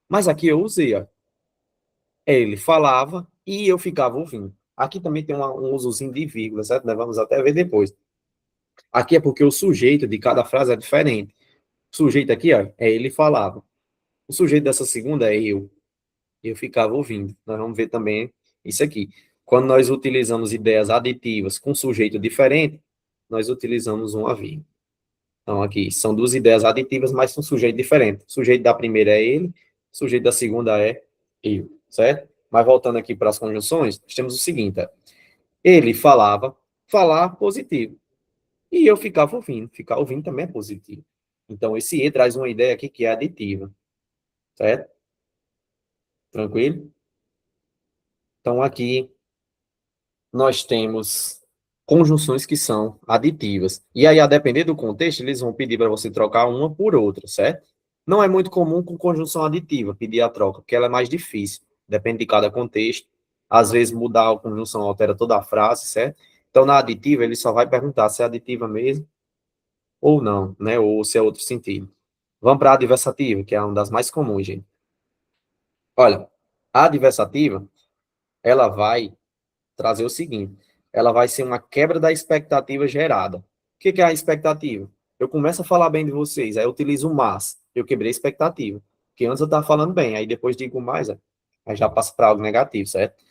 Mas aqui eu usei, ó. Ele falava e eu ficava ouvindo. Aqui também tem um usozinho de vírgula, certo? Nós vamos até ver depois. Aqui é porque o sujeito de cada frase é diferente. O sujeito aqui, ó, é ele falava. O sujeito dessa segunda é eu. e eu ficava ouvindo. Nós vamos ver também isso aqui. Quando nós utilizamos ideias aditivas com sujeito diferente, nós utilizamos uma vírgula. Então, aqui, são duas ideias aditivas, mas com sujeito diferente. O sujeito da primeira é ele, o sujeito da segunda é eu, certo? Mas voltando aqui para as conjunções, nós temos o seguinte, ele falava, falar positivo. E eu ficava ouvindo. Ficar ouvindo também é positivo. Então, esse E traz uma ideia aqui que é aditiva. Certo? Tranquilo? Então, aqui nós temos conjunções que são aditivas. E aí, a depender do contexto, eles vão pedir para você trocar uma por outra, certo? Não é muito comum com conjunção aditiva pedir a troca, porque ela é mais difícil. Depende de cada contexto. Às vezes, mudar a conjunção altera toda a frase, certo? Então, na aditiva, ele só vai perguntar se é aditiva mesmo ou não, né? Ou se é outro sentido. Vamos para a adversativa, que é uma das mais comuns, gente. Olha, a adversativa, ela vai trazer o seguinte, ela vai ser uma quebra da expectativa gerada. O que é a expectativa? Eu começo a falar bem de vocês, aí eu utilizo o mas, eu quebrei a expectativa. Porque antes eu estava falando bem, aí depois digo mais, aí já passa para algo negativo, certo?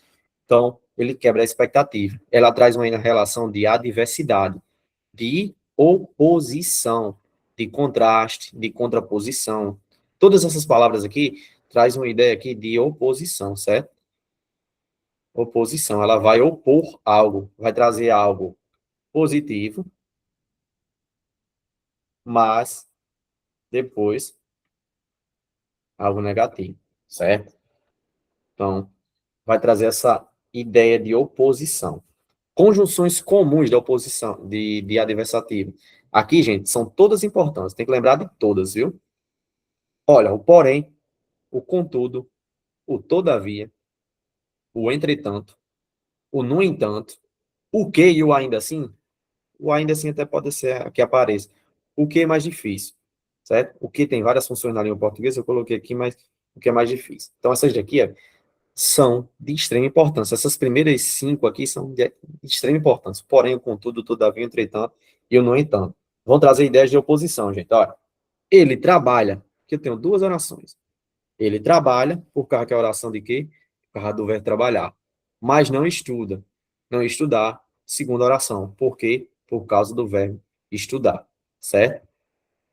Então, ele quebra a expectativa. Ela traz uma relação de adversidade, de oposição, de contraste, de contraposição. Todas essas palavras aqui traz uma ideia aqui de oposição, certo? Oposição, ela vai opor algo, vai trazer algo positivo, mas depois algo negativo, certo? Então, vai trazer essa ideia de oposição. Conjunções comuns de oposição, de adversativo. Aqui, gente, são todas importantes, tem que lembrar de todas, viu? Olha, o porém, o contudo, o todavia, o entretanto, o no entanto, o que e o ainda assim até pode ser que apareça. O que é mais difícil, certo? O que tem várias funções na língua portuguesa, eu coloquei aqui, mas o que é mais difícil. Então, essas daqui são de extrema importância. Essas primeiras 5 aqui são de extrema importância. Porém, o contudo, o todavia, o entretanto e o no entanto. Vão trazer ideias de oposição, gente. Olha, ele trabalha, que eu tenho duas orações. Ele trabalha, por causa que é a oração de quê? Por causa do verbo trabalhar. Mas não estuda. Não estudar, segunda oração. Por quê? Por causa do verbo estudar. Certo?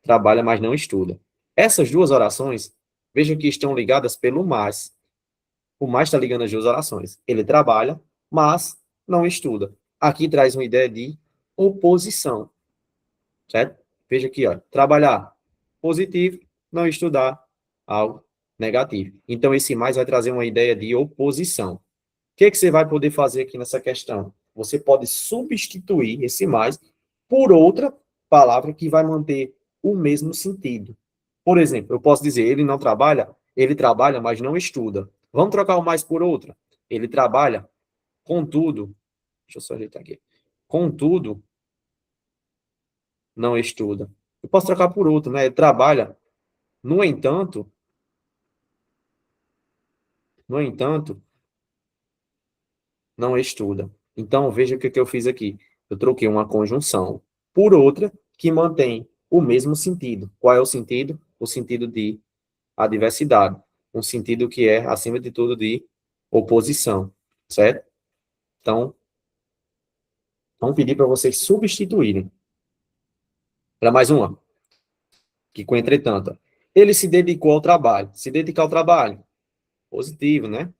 Trabalha, mas não estuda. Essas duas orações, vejam que estão ligadas pelo mais. O mais está ligando as duas orações. Ele trabalha, mas não estuda. Aqui traz uma ideia de oposição. Certo? Veja aqui, ó. Trabalhar, positivo. Não estudar, algo negativo. Então, esse mais vai trazer uma ideia de oposição. O que você vai poder fazer aqui nessa questão? Você pode substituir esse mais por outra palavra que vai manter o mesmo sentido. Por exemplo, eu posso dizer, ele trabalha, mas não estuda. Vamos trocar o mais por outra. Ele trabalha, contudo, deixa eu só ajeitar aqui. Contudo, não estuda. Eu posso trocar por outro, né? Ele trabalha, no entanto, não estuda. Então, veja o que eu fiz aqui. Eu troquei uma conjunção por outra que mantém o mesmo sentido. Qual é o sentido? O sentido de adversidade. Um sentido que é, acima de tudo, de oposição. Certo? Então, vamos pedir para vocês substituírem. Para mais uma. Que com entretanto. Ele se dedicou ao trabalho. Se dedicar ao trabalho. Positivo, né?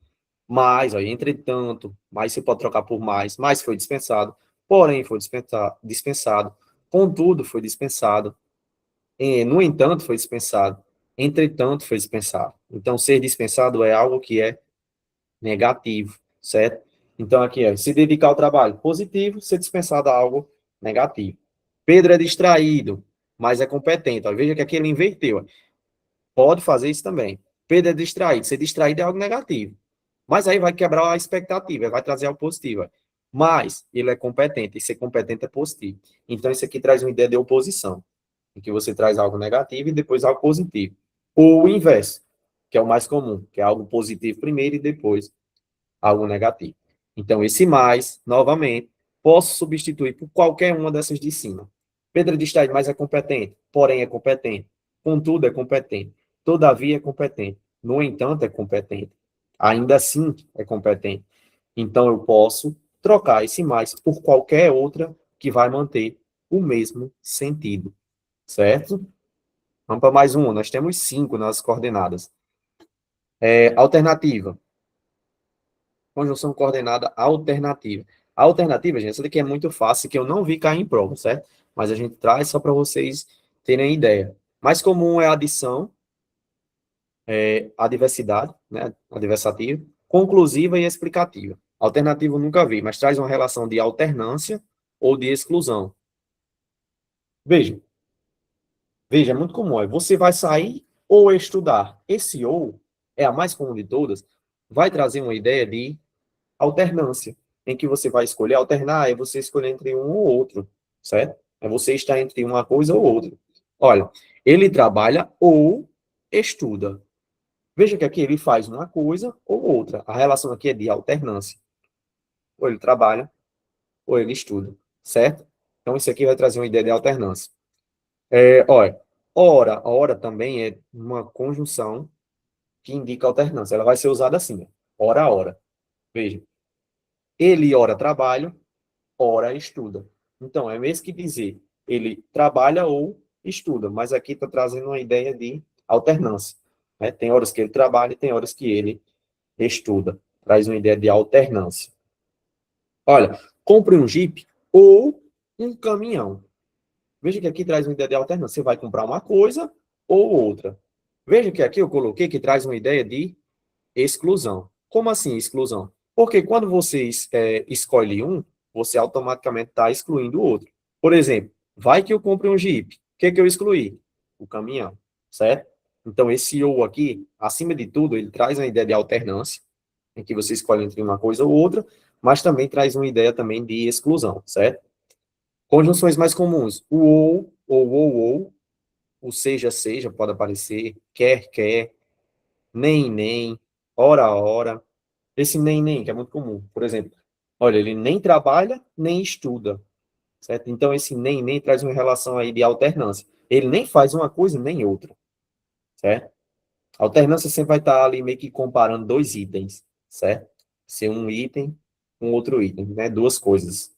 Mas, olha, entretanto, mais você pode trocar por mais foi dispensado, porém foi dispensado, contudo foi dispensado, no entanto foi dispensado, entretanto foi dispensado. Então, ser dispensado é algo que é negativo, certo? Então, aqui é se dedicar ao trabalho positivo, ser dispensado é algo negativo. Pedro é distraído, mas é competente. Ó, veja que aqui ele inverteu. Ó. Pode fazer isso também. Pedro é distraído, ser distraído é algo negativo. Mas aí vai quebrar a expectativa, vai trazer algo positivo. Mas ele é competente, e ser competente é positivo. Então, isso aqui traz uma ideia de oposição, em que você traz algo negativo e depois algo positivo. Ou o inverso, que é o mais comum, que é algo positivo primeiro e depois algo negativo. Então, esse mais, novamente, posso substituir por qualquer uma dessas de cima. Pedro distraído, mas é competente, porém é competente. Contudo, é competente. Todavia, é competente. No entanto, é competente. ainda assim é competente. Então, eu posso trocar esse mais por qualquer outra que vai manter o mesmo sentido, certo? Vamos para mais um. Nós temos 5 nas coordenadas. Alternativa. Conjunção coordenada alternativa. A alternativa, gente, essa daqui é muito fácil, que eu não vi cair em prova, certo? Mas a gente traz só para vocês terem ideia. Mais comum é a adição, a diversidade, né? Adversativa, conclusiva e explicativa. Alternativa eu nunca vi, mas traz uma relação de alternância ou de exclusão. Veja, é muito comum. Você vai sair ou estudar. Esse ou é a mais comum de todas. Vai trazer uma ideia de alternância, em que você vai escolher alternar, é você escolher entre um ou outro, certo? É você estar entre uma coisa ou outra. Olha, ele trabalha ou estuda. Veja que aqui ele faz uma coisa ou outra. A relação aqui é de alternância. Ou ele trabalha, ou ele estuda, certo? Então, isso aqui vai trazer uma ideia de alternância. Olha, ora também é uma conjunção que indica alternância. Ela vai ser usada assim, ora, ora. Veja, ele ora trabalha, ora estuda. Então, é mesmo que dizer, ele trabalha ou estuda, mas aqui está trazendo uma ideia de alternância. Né? Tem horas que ele trabalha e tem horas que ele estuda. Traz uma ideia de alternância. Olha, compre um Jeep ou um caminhão. Veja que aqui traz uma ideia de alternância. Você vai comprar uma coisa ou outra. Veja que aqui eu coloquei que traz uma ideia de exclusão. Como assim exclusão? Porque quando você escolhe um, você automaticamente está excluindo o outro. Por exemplo, vai que eu compre um Jeep. O que eu excluí? O caminhão, certo? Então, esse ou aqui, acima de tudo, ele traz uma ideia de alternância, em que você escolhe entre uma coisa ou outra, mas também traz uma ideia também de exclusão, certo? Conjunções mais comuns. O ou, o seja, pode aparecer, quer, nem, ora. Esse nem, que é muito comum. Por exemplo, olha, ele nem trabalha, nem estuda, certo? Então, esse nem traz uma relação aí de alternância. Ele nem faz uma coisa, nem outra, certo? A alternância sempre vai estar ali meio que comparando dois itens, certo? Ser um item com outro item, né? Duas coisas.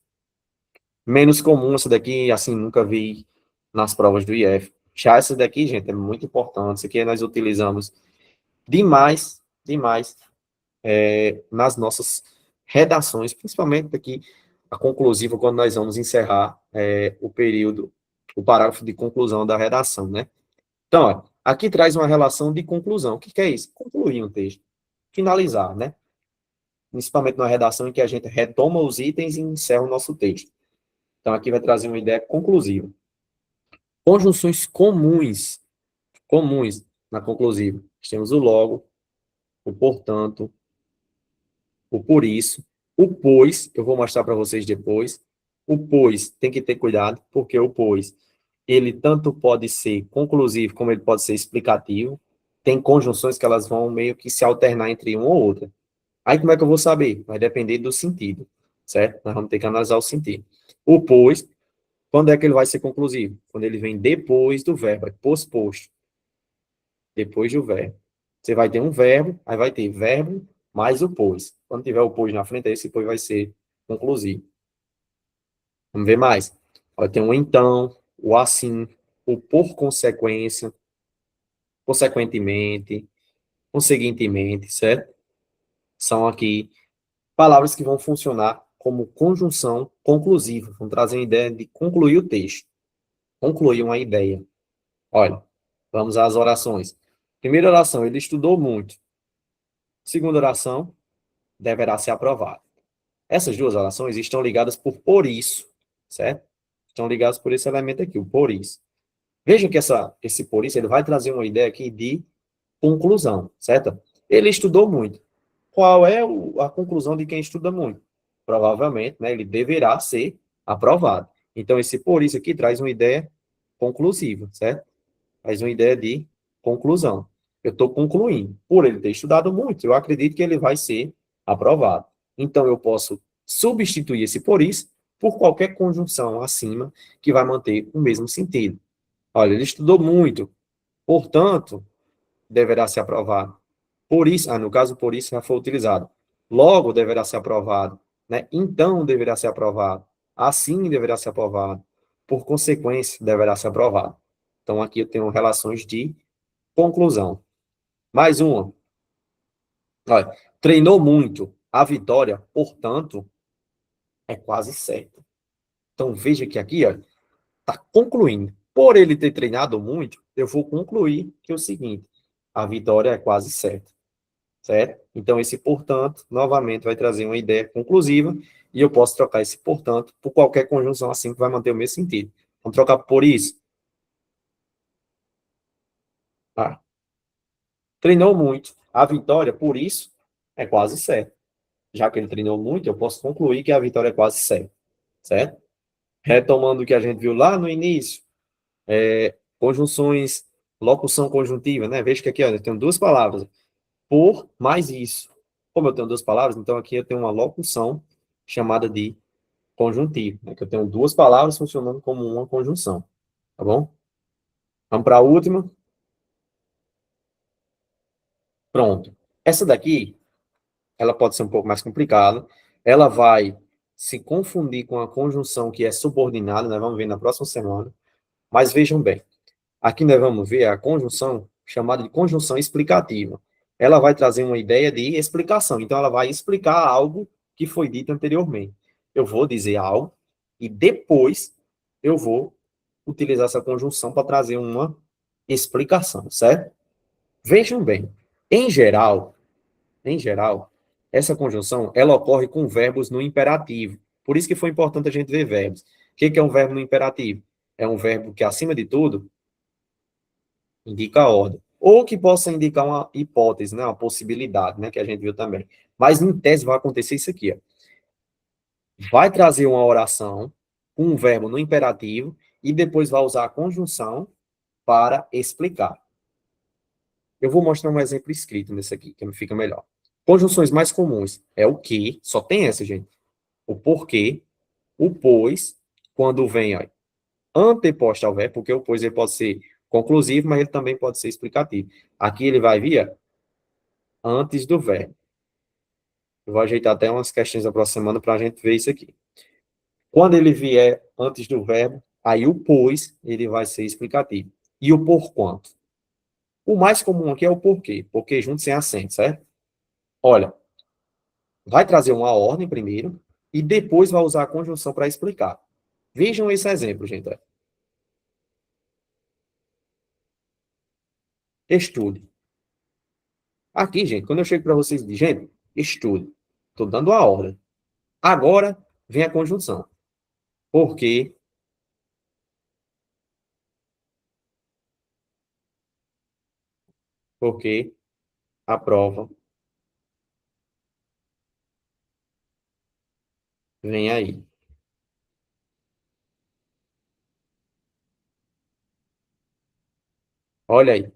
Menos comum essa daqui, assim, nunca vi nas provas do IF. Já essa daqui, gente, é muito importante. Isso aqui nós utilizamos demais nas nossas redações, principalmente aqui a conclusiva, quando nós vamos encerrar o parágrafo de conclusão da redação, né? Então, ó, aqui traz uma relação de conclusão. O que é isso? Concluir um texto. Finalizar, né? Principalmente na redação em que a gente retoma os itens e encerra o nosso texto. Então, aqui vai trazer uma ideia conclusiva. Conjunções comuns na conclusiva. Temos o logo, o portanto, o por isso, o pois, eu vou mostrar para vocês depois. O pois tem que ter cuidado, porque o pois, ele tanto pode ser conclusivo, como ele pode ser explicativo. Tem conjunções que elas vão meio que se alternar entre uma ou outra. Aí como é que eu vou saber? Vai depender do sentido, certo? Nós vamos ter que analisar o sentido. O pois, quando é que ele vai ser conclusivo? Quando ele vem depois do verbo, é posposto. Depois do verbo. Você vai ter um verbo, aí vai ter verbo mais o pois. Quando tiver o pois na frente, esse pois vai ser conclusivo. Vamos ver mais. Vai ter um então, o assim, o por consequência, consequentemente, conseguintemente, certo? São aqui palavras que vão funcionar como conjunção conclusiva. Vão trazer a ideia de concluir o texto. Concluir uma ideia. Olha, vamos às orações. Primeira oração, ele estudou muito. Segunda oração, deverá ser aprovado. Essas duas orações estão ligadas por isso, certo? Estão ligadas por esse elemento aqui, o por isso. Veja que esse por isso, ele vai trazer uma ideia aqui de conclusão, certo? Ele estudou muito. Qual é a conclusão de quem estuda muito? Provavelmente, né, ele deverá ser aprovado. Então, esse por isso aqui traz uma ideia conclusiva, certo? Traz uma ideia de conclusão. Eu estou concluindo. Por ele ter estudado muito, eu acredito que ele vai ser aprovado. Então, eu posso substituir esse por isso por qualquer conjunção acima que vai manter o mesmo sentido. Olha, ele estudou muito, portanto, deverá ser aprovado. Por isso, no caso, por isso já foi utilizado. Logo deverá ser aprovado, né? Então deverá ser aprovado. Assim deverá ser aprovado. Por consequência, deverá ser aprovado. Então, aqui eu tenho relações de conclusão. Mais uma. Olha, treinou muito. A vitória, portanto, é quase certa. Então, veja que aqui, ó, está concluindo. Por ele ter treinado muito, eu vou concluir que é o seguinte: a vitória é quase certa. Certo? Então, esse portanto, novamente, vai trazer uma ideia conclusiva, e eu posso trocar esse portanto por qualquer conjunção assim que vai manter o mesmo sentido. Vamos trocar por isso. Ah, treinou muito. A vitória, por isso, é quase certa. Já que ele treinou muito, eu posso concluir que a vitória é quase certa. Certo? Retomando o que a gente viu lá no início, conjunções, locução conjuntiva, né? Veja que aqui, ó, eu tenho duas palavras. Por mais isso. Como eu tenho duas palavras, então aqui eu tenho uma locução chamada de conjuntivo, né? Que eu tenho duas palavras funcionando como uma conjunção, tá bom? Vamos para a última. Pronto. Essa daqui, ela pode ser um pouco mais complicada. Ela vai se confundir com a conjunção que é subordinada, né? Vamos ver na próxima semana. Mas vejam bem, aqui nós vamos ver a conjunção chamada de conjunção explicativa. Ela vai trazer uma ideia de explicação. Então, ela vai explicar algo que foi dito anteriormente. Eu vou dizer algo e depois eu vou utilizar essa conjunção para trazer uma explicação, certo? Vejam bem, em geral, essa conjunção, ela ocorre com verbos no imperativo. Por isso que foi importante a gente ver verbos. O que é um verbo no imperativo? É um verbo que, acima de tudo, indica a ordem. Ou que possa indicar uma hipótese, né? Uma possibilidade, né? Que a gente viu também. Mas, em tese, vai acontecer isso aqui, ó. Vai trazer uma oração com um verbo no imperativo e depois vai usar a conjunção para explicar. Eu vou mostrar um exemplo escrito nesse aqui, que fica melhor. Conjunções mais comuns é o que, só tem essa, gente. O porquê, o pois, quando vem ó, anteposto ao verbo, porque o pois ele pode ser conclusivo, mas ele também pode ser explicativo. Aqui ele vai vir antes do verbo. Eu vou ajeitar até umas questões da próxima semana para a gente ver isso aqui. Quando ele vier antes do verbo, aí o pois, ele vai ser explicativo. E o porquanto? O mais comum aqui é o porquê, porque junto sem acento, certo? Olha, vai trazer uma ordem primeiro e depois vai usar a conjunção para explicar. Vejam esse exemplo, gente. Estude. Aqui, gente, quando eu chego para vocês e digo, gente, estude. Estou dando a ordem. Agora vem a conjunção. Porque a prova vem aí. Olha aí.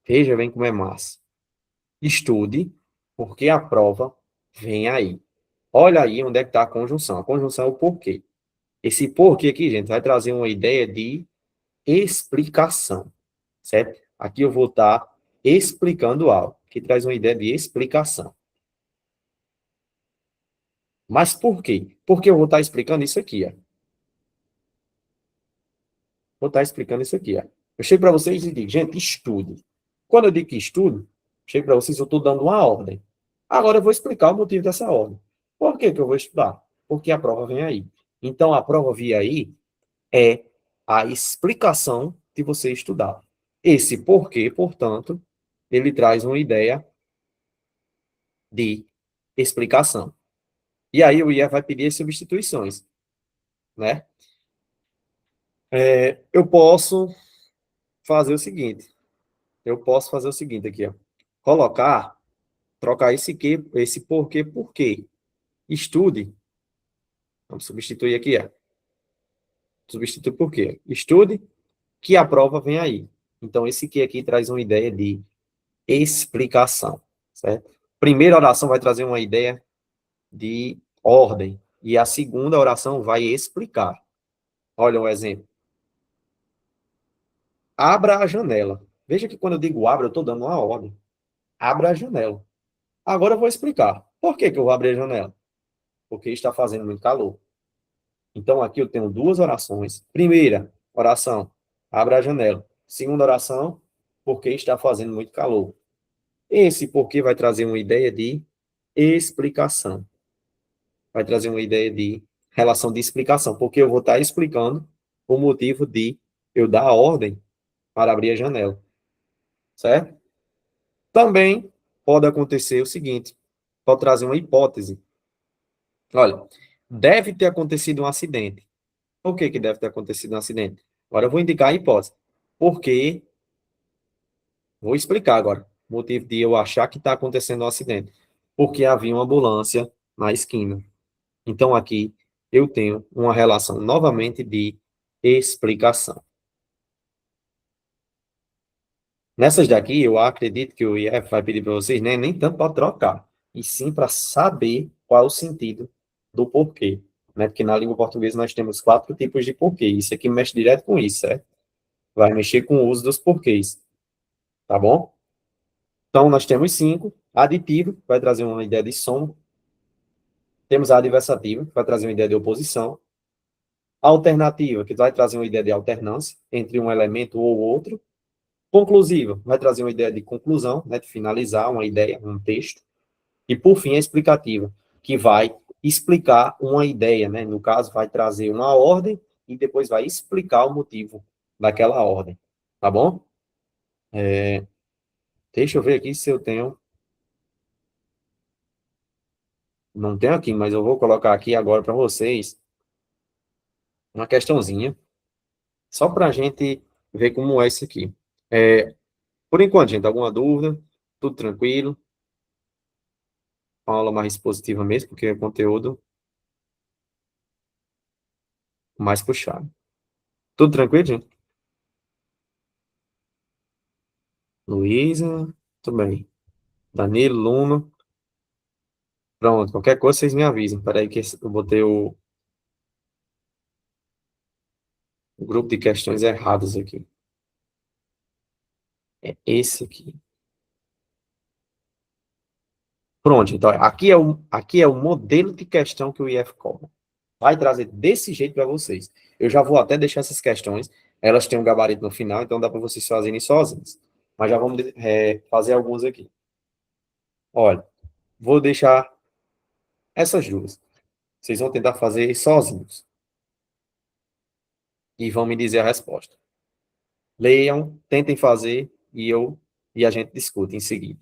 Veja bem como é massa. Estude, porque a prova vem aí. Olha aí onde é que está a conjunção. A conjunção é o porquê. Esse porquê aqui, gente, vai trazer uma ideia de explicação, certo? Aqui eu vou estar explicando algo, que traz uma ideia de explicação. Mas por quê? Porque eu vou estar explicando isso aqui, ó. Vou estar explicando isso aqui, ó. Eu chego para vocês e digo, gente, estude. Quando eu digo que estudo, chego para vocês, eu estou dando uma ordem. Agora eu vou explicar o motivo dessa ordem. Por que que eu vou estudar? Porque a prova vem aí. Então, a prova vir aí é a explicação de você estudar. Esse porquê, portanto, ele traz uma ideia de explicação. E aí o IA vai pedir as substituições, né? Eu posso fazer o seguinte. Eu posso fazer o seguinte aqui, ó. Trocar esse porquê por quê. Estude. Vamos substituir aqui, ó. Substitui por quê? Estude, que a prova vem aí. Então, esse que aqui traz uma ideia de explicação, certo? Primeira oração vai trazer uma ideia de ordem, e a segunda oração vai explicar. Olha o exemplo. Abra a janela. Veja que quando eu digo abra, eu estou dando uma ordem. abra a janela. Agora eu vou explicar. Por que que eu vou abrir a janela? Porque está fazendo muito calor. Então, aqui eu tenho duas orações. Primeira oração, abra a janela. Segunda oração, porque está fazendo muito calor. Esse porquê vai trazer uma ideia de explicação. Vai trazer uma ideia de relação de explicação, porque eu vou estar explicando o motivo de eu dar a ordem para abrir a janela. Certo? Também pode acontecer o seguinte, pode trazer uma hipótese. Olha, deve ter acontecido um acidente. Por que que deve ter acontecido um acidente? Agora eu vou indicar a hipótese. Porque, vou explicar agora, o motivo de eu achar que está acontecendo um acidente. Porque havia uma ambulância na esquina. Então, aqui, eu tenho uma relação, novamente, de explicação. Nessas daqui, eu acredito que o IF vai pedir para vocês, né, nem tanto para trocar, e sim para saber qual é o sentido do porquê. Né? Porque na língua portuguesa nós temos 4 tipos de porquê. Isso aqui mexe direto com isso, certo? Vai mexer com o uso dos porquês. Tá bom? Então, nós temos 5. Aditivo, vai trazer uma ideia de soma. Temos a adversativa, que vai trazer uma ideia de oposição. Alternativa, que vai trazer uma ideia de alternância entre um elemento ou outro. Conclusiva, vai trazer uma ideia de conclusão, né, de finalizar uma ideia, um texto. E, por fim, a explicativa, que vai explicar uma ideia, né? No caso, vai trazer uma ordem e depois vai explicar o motivo daquela ordem. Tá bom? Deixa eu ver aqui se eu tenho. Não tenho aqui, mas eu vou colocar aqui agora para vocês uma questãozinha, só para a gente ver como é isso aqui. Por enquanto, gente, alguma dúvida? Tudo tranquilo? Uma aula mais expositiva mesmo, porque é conteúdo mais puxado. Tudo tranquilo, gente? Luísa, tudo bem. Danilo, Luna. Pronto, qualquer coisa vocês me avisem. Peraí que eu botei o grupo de questões errados aqui. É esse aqui. Pronto, então aqui é o modelo de questão que o IF cobra. Vai trazer desse jeito para vocês. Eu já vou até deixar essas questões. Elas têm um gabarito no final, então dá para vocês fazerem sozinhos. Mas já vamos fazer alguns aqui. Olha, vou deixar essas duas. Vocês vão tentar fazer sozinhos. E vão me dizer a resposta. Leiam, tentem fazer e a gente discute em seguida.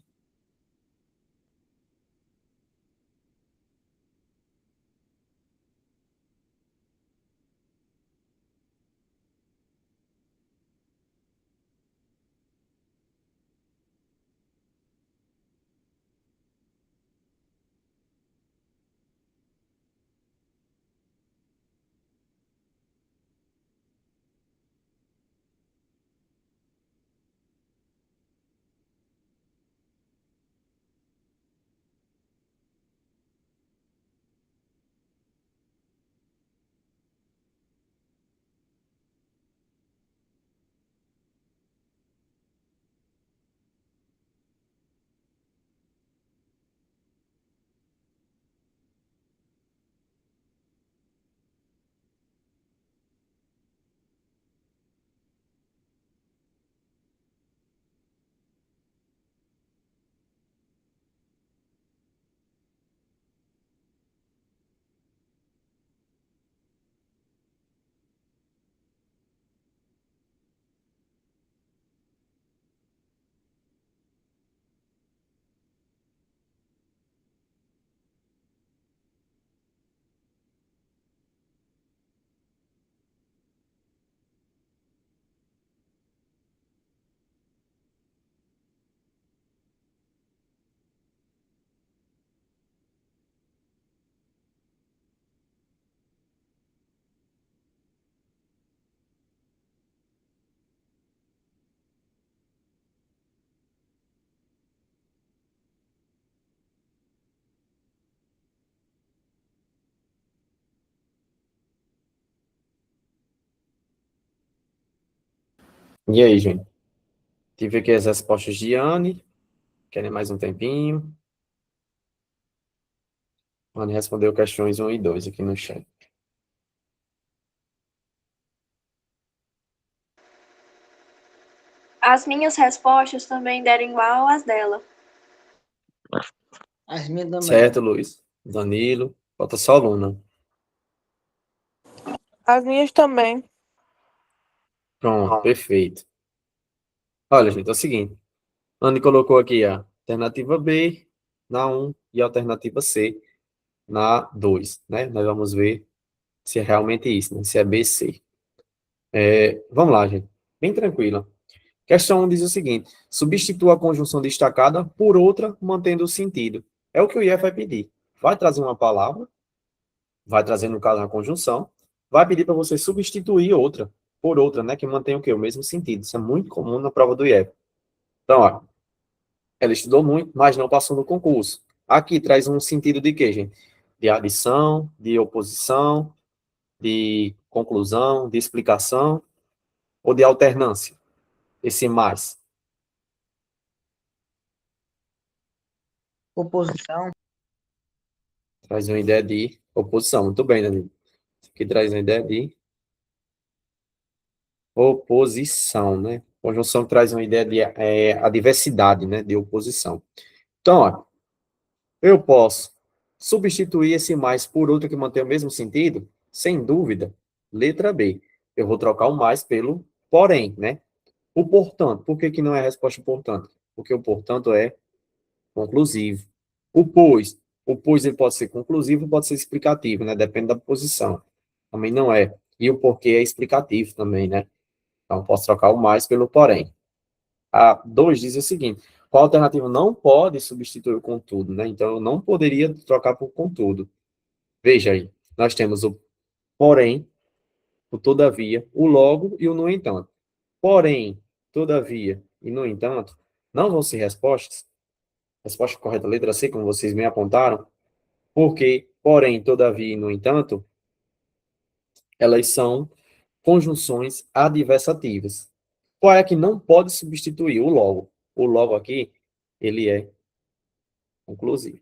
E aí, gente? Tive aqui as respostas de Anne. Querem mais um tempinho? Podem responder questões 1 e 2 aqui no chat. As minhas respostas também deram igual às dela. As minhas também. Certo, Luiz? Danilo. Falta só a Luna. As minhas também. Pronto, perfeito. Olha, gente, é o seguinte. Andy colocou aqui a alternativa B na 1 e a alternativa C na 2, né? Nós vamos ver se é realmente isso, né? Se é B, C. Vamos lá, gente. Bem tranquila. Questão 1 diz o seguinte: substitua a conjunção destacada por outra, mantendo o sentido. É o que o IF vai pedir. Vai trazer uma palavra, vai trazer, no caso, uma conjunção, vai pedir para você substituir outra por outra, né? Que mantém o quê? O mesmo sentido. Isso é muito comum na prova do IF. Então, ó, ela estudou muito, mas não passou no concurso. Aqui traz um sentido de quê, gente? De adição, de oposição, de conclusão, de explicação ou de alternância? Esse mais. Oposição. Traz uma ideia de oposição. Muito bem, Danilo. Isso aqui traz uma ideia de oposição, né? Conjunção traz uma ideia de a diversidade, né? De oposição. Então, ó, eu posso substituir esse mais por outro que mantém o mesmo sentido? Sem dúvida. Letra B. Eu vou trocar o mais pelo porém, né? O portanto. Por que que não é a resposta portanto? Porque o portanto é conclusivo. O pois. O pois ele pode ser conclusivo, pode ser explicativo, né? Depende da posição. Também não é. E o porquê é explicativo também, né? Então, posso trocar o mais pelo porém. A 2 diz o seguinte: qual alternativa não pode substituir o contudo, né? Então, eu não poderia trocar por contudo. Veja aí, nós temos o porém, o todavia, o logo e o no entanto. Porém, todavia e no entanto, não vão ser respostas. Resposta correta, letra C, como vocês me apontaram, porque, porém, todavia e no entanto, elas são conjunções adversativas. Qual é que não pode substituir? O logo. O logo aqui, ele é conclusivo.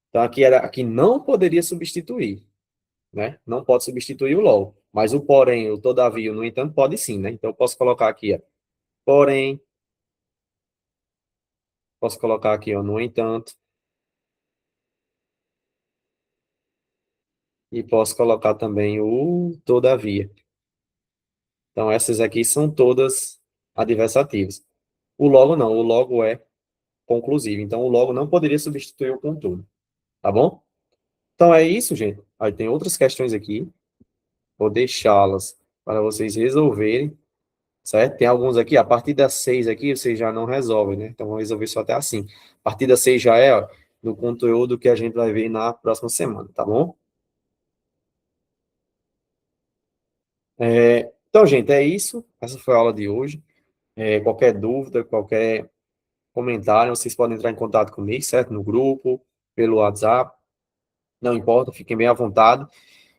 Então, aqui não poderia substituir, né? Não pode substituir o logo. Mas o porém, o todavia, o no entanto, pode sim, né? Então, eu posso colocar aqui, ó, porém, posso colocar aqui, ó, no entanto, e posso colocar também o todavia. Então, essas aqui são todas adversativas. O logo não, o logo é conclusivo. Então, o logo não poderia substituir o contudo. Tá bom? Então, é isso, gente. Aí tem outras questões aqui. Vou deixá-las para vocês resolverem, certo? Tem alguns aqui, a partir das 6 aqui, vocês já não resolvem, né? Então, vou resolver só até assim. A partir das 6 já é, ó, no conteúdo que a gente vai ver na próxima semana, tá bom? Então, gente, é isso. Essa foi a aula de hoje. Qualquer dúvida, qualquer comentário, vocês podem entrar em contato comigo, certo? No grupo, pelo WhatsApp. Não importa, fiquem bem à vontade.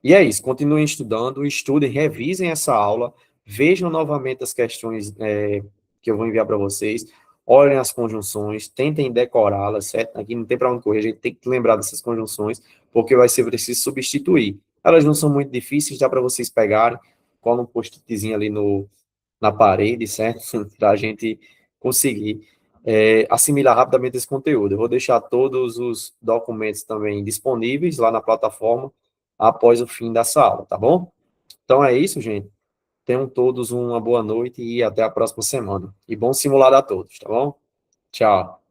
E é isso, continuem estudando, estudem, revisem essa aula, vejam novamente as questões que eu vou enviar para vocês, olhem as conjunções, tentem decorá-las, certo? Aqui não tem para onde correr, a gente tem que lembrar dessas conjunções, porque vai ser preciso substituir. Elas não são muito difíceis, dá para vocês pegarem, colam um post-itzinho ali na parede, certo? Para a gente conseguir assimilar rapidamente esse conteúdo. Eu vou deixar todos os documentos também disponíveis lá na plataforma após o fim dessa aula, tá bom? Então é isso, gente. Tenham todos uma boa noite e até a próxima semana. E bom simulado a todos, tá bom? Tchau.